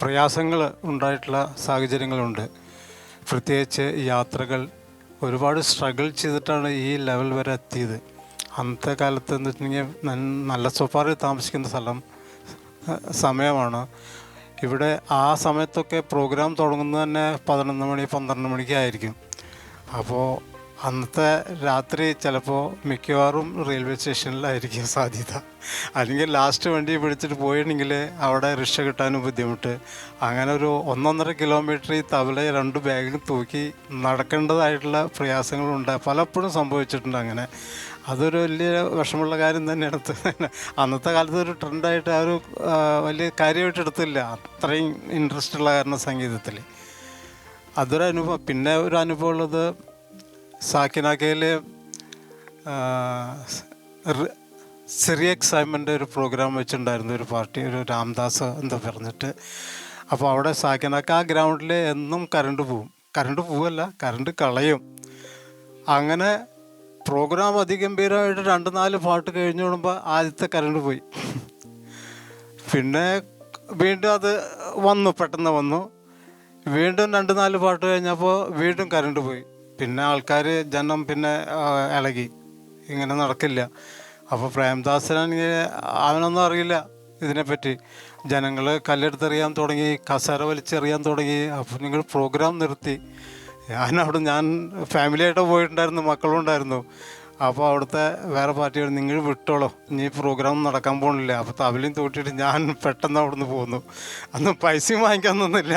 പ്രയാസങ്ങൾ ഉണ്ടായിട്ടുള്ള സാഹചര്യങ്ങളുണ്ട്. പ്രത്യേകിച്ച് യാത്രകൾ, ഒരുപാട് സ്ട്രഗിൾ ചെയ്തിട്ടാണ് ഈ ലെവൽ വരെ എത്തിയത്. അന്നത്തെ കാലത്ത് എന്ന് വെച്ചിട്ടുണ്ടെങ്കിൽ നല്ല സോഫാറിൽ താമസിക്കുന്ന സമയമാണ്. ഇവിടെ ആ സമയത്തൊക്കെ പ്രോഗ്രാം തുടങ്ങുന്നത് തന്നെ 11 മണി 12 മണിക്കായിരിക്കും. അപ്പോൾ അന്നത്തെ രാത്രി ചിലപ്പോൾ മിക്കവാറും റെയിൽവേ സ്റ്റേഷനിലായിരിക്കും സാധ്യത. അല്ലെങ്കിൽ ലാസ്റ്റ് വണ്ടി പിടിച്ചിട്ട് പോയിട്ടുണ്ടെങ്കിൽ അവിടെ റിക്ഷ കിട്ടാനും ബുദ്ധിമുട്ട്. അങ്ങനെ ഒരു 1.5 കിലോമീറ്റർ ഈ തവല 2 ബാഗും തൂക്കി നടക്കേണ്ടതായിട്ടുള്ള പ്രയാസങ്ങളുണ്ട്. പലപ്പോഴും സംഭവിച്ചിട്ടുണ്ട് അങ്ങനെ. അതൊരു വലിയ വിഷമമുള്ള കാര്യം തന്നെയാണ്. അന്നത്തെ കാലത്ത് ഒരു ട്രെൻഡായിട്ട് ആ ഒരു വലിയ കാര്യമായിട്ട് എടുത്തില്ല. അത്രയും ഇൻട്രസ്റ്റ് ഉള്ള കാരണം സംഗീതത്തിൽ. അതൊരു അനുഭവം. പിന്നെ ഒരു അനുഭവം ഉള്ളത് സാക്കിനാക്കയിൽ സിറിയക് സൈമൻ്റെ ഒരു പ്രോഗ്രാം വെച്ചിട്ടുണ്ടായിരുന്നു. ഒരു പാർട്ടി, ഒരു രാംദാസ് എന്താ പറഞ്ഞിട്ട്. അപ്പോൾ അവിടെ സാക്കിനാക്ക ആ ഗ്രൗണ്ടിൽ എന്നും കറണ്ട് പോവല്ല, കറണ്ട് കളയും. അങ്ങനെ പ്രോഗ്രാം അതിഗംഭീരമായിട്ട് 2-4 പാട്ട് കഴിഞ്ഞ് വിടുമ്പോൾ ആദ്യത്തെ കറണ്ട് പോയി. പിന്നെ വീണ്ടും അത് പെട്ടെന്ന് വന്നു. വീണ്ടും 2-4 പാട്ട് കഴിഞ്ഞപ്പോൾ വീണ്ടും കറണ്ട് പോയി. പിന്നെ ജനം പിന്നെ ഇളകി. ഇങ്ങനെ നടക്കില്ല. അപ്പോൾ പ്രേംദാസനാണെങ്കിൽ അവനൊന്നും അറിയില്ല ഇതിനെപ്പറ്റി. ജനങ്ങൾ കല്ലെടുത്തെറിയാൻ തുടങ്ങി, കസേര വലിച്ചെറിയാൻ തുടങ്ങി. അപ്പോൾ നിങ്ങൾ പ്രോഗ്രാം നിർത്തി. ഞാൻ ഫാമിലിയായിട്ട് പോയിട്ടുണ്ടായിരുന്നു, മക്കളും ഉണ്ടായിരുന്നു. അപ്പോൾ അവിടുത്തെ വേറെ പാർട്ടികൾ നിങ്ങൾ വിട്ടോളൂ, ഇനി പ്രോഗ്രാം നടക്കാൻ പോകണില്ല. അപ്പോൾ തവലയും തോട്ടിയിട്ട് ഞാൻ പെട്ടെന്ന് അവിടെ നിന്ന് പോന്നു. അന്ന് പൈസയും വാങ്ങിക്കാൻ തന്നില്ല.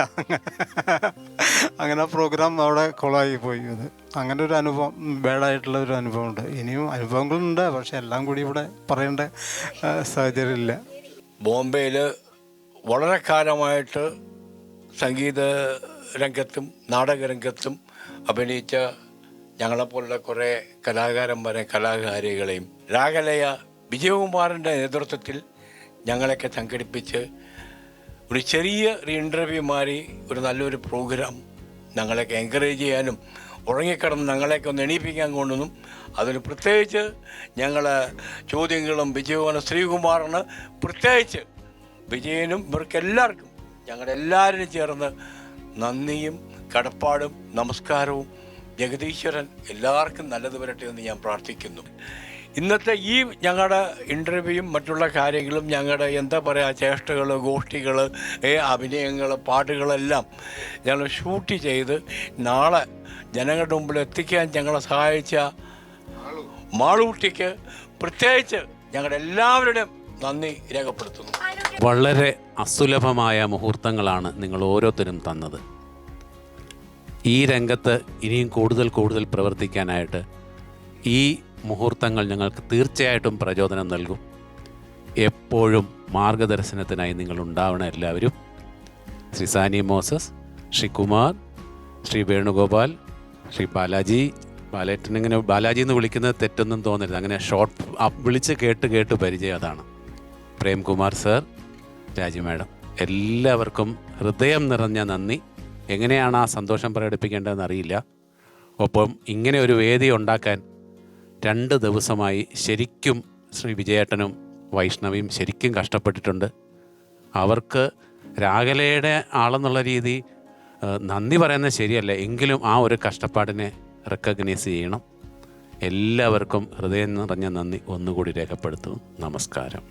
അങ്ങനെ ആ പ്രോഗ്രാം അവിടെ കൊളായി പോയി. അത് അങ്ങനെ ഒരു അനുഭവം, ബാഡായിട്ടുള്ള ഒരു അനുഭവമുണ്ട്. ഇനിയും അനുഭവങ്ങളുണ്ട്, പക്ഷെ എല്ലാം കൂടി ഇവിടെ പറയേണ്ട സാഹചര്യമില്ല. ബോംബെയിൽ വളരെ കാലമായിട്ട് സംഗീത രംഗത്തും നാടകരംഗത്തും അഭിനയിച്ച ഞങ്ങളെപ്പോലുള്ള കുറേ കലാകാരന്മാരെയും കലാകാരികളെയും രാഗലയ വിജയകുമാറിൻ്റെ നേതൃത്വത്തിൽ ഞങ്ങളൊക്കെ സംഘടിപ്പിച്ച് ഒരു ചെറിയ ഇൻ്റർവ്യൂ മാറി ഒരു നല്ലൊരു പ്രോഗ്രാം ഞങ്ങളെയൊക്കെ എൻകറേജ് ചെയ്യാനും ഉറങ്ങിക്കിടന്ന് ഞങ്ങളെയൊക്കെ ഒന്ന് എണീപ്പിക്കാൻ കൊണ്ടൊന്നും അതിന് പ്രത്യേകിച്ച് ഞങ്ങൾ ചോദ്യങ്ങളും വിജയകുമാർ ശ്രീകുമാറിന് പ്രത്യേകിച്ച് വിജയനും ഇവർക്കെല്ലാവർക്കും ഞങ്ങളെല്ലാവരും ചേർന്ന് നന്ദിയും കടപ്പാടും നമസ്കാരവും. ജഗദീശ്വരൻ എല്ലാവർക്കും നല്ലത് വരട്ടെ എന്ന് ഞാൻ പ്രാർത്ഥിക്കുന്നു. ഇന്നത്തെ ഈ ഞങ്ങളുടെ ഇൻ്റർവ്യൂയും മറ്റുള്ള കാര്യങ്ങളും ഞങ്ങളുടെ എന്താ പറയുക ചേഷ്ടകൾ, ഗോഷ്ഠികൾ, അഭിനയങ്ങൾ, പാട്ടുകളെല്ലാം ഞങ്ങൾ ഷൂട്ട് ചെയ്ത് നാളെ ജനങ്ങളുടെ മുമ്പിൽ എത്തിക്കാൻ ഞങ്ങളെ സഹായിച്ച മാളൂട്ടിക്ക് പ്രത്യേകിച്ച് ഞങ്ങളുടെ എല്ലാവരുടെയും നന്ദി രേഖപ്പെടുത്തുന്നു. വളരെ അസുലഭമായ മുഹൂർത്തങ്ങളാണ് നിങ്ങൾ ഓരോരുത്തരും തന്നത്. ഈ രംഗത്ത് ഇനിയും കൂടുതൽ പ്രവർത്തിക്കാനായിട്ട് ഈ മുഹൂർത്തങ്ങൾ ഞങ്ങൾക്ക് തീർച്ചയായിട്ടും പ്രചോദനം നൽകും. എപ്പോഴും മാർഗദർശനത്തിനായി നിങ്ങളുണ്ടാവണം എല്ലാവരും. ശ്രീ സാനി മോസസ്, ശ്രീ കുമാർ, ശ്രീ വേണുഗോപാൽ, ശ്രീ ബാലേട്ടനിങ്ങനെ ബാലാജി എന്ന് വിളിക്കുന്നത് തെറ്റൊന്നും തോന്നരുത്. അങ്ങനെ ഷോർട്ട് വിളിച്ച് കേട്ട് പരിചയം അതാണ്. പ്രേംകുമാർ സർ, രാജി മാഡം, എല്ലാവർക്കും ഹൃദയം നിറഞ്ഞ നന്ദി. എങ്ങനെയാണ് ആ സന്തോഷം പ്രകടിപ്പിക്കേണ്ടതെന്ന് അറിയില്ല. ഒപ്പം ഇങ്ങനെ ഒരു വേദി ഉണ്ടാക്കാൻ 2 ദിവസമായി ശരിക്കും ശ്രീ വിജയേട്ടനും വൈഷ്ണവിയും ശരിക്കും കഷ്ടപ്പെട്ടിട്ടുണ്ട്. അവർക്ക് രാഗലയുടെ ആളെന്നുള്ള രീതി നന്ദി പറയുന്നത് ശരിയല്ല, എങ്കിലും ആ ഒരു കഷ്ടപ്പാടിനെ റെക്കഗ്നൈസ് ചെയ്യണം. എല്ലാവർക്കും ഹൃദയം നിറഞ്ഞ നന്ദി ഒന്നുകൂടി രേഖപ്പെടുത്തുന്നു. നമസ്കാരം.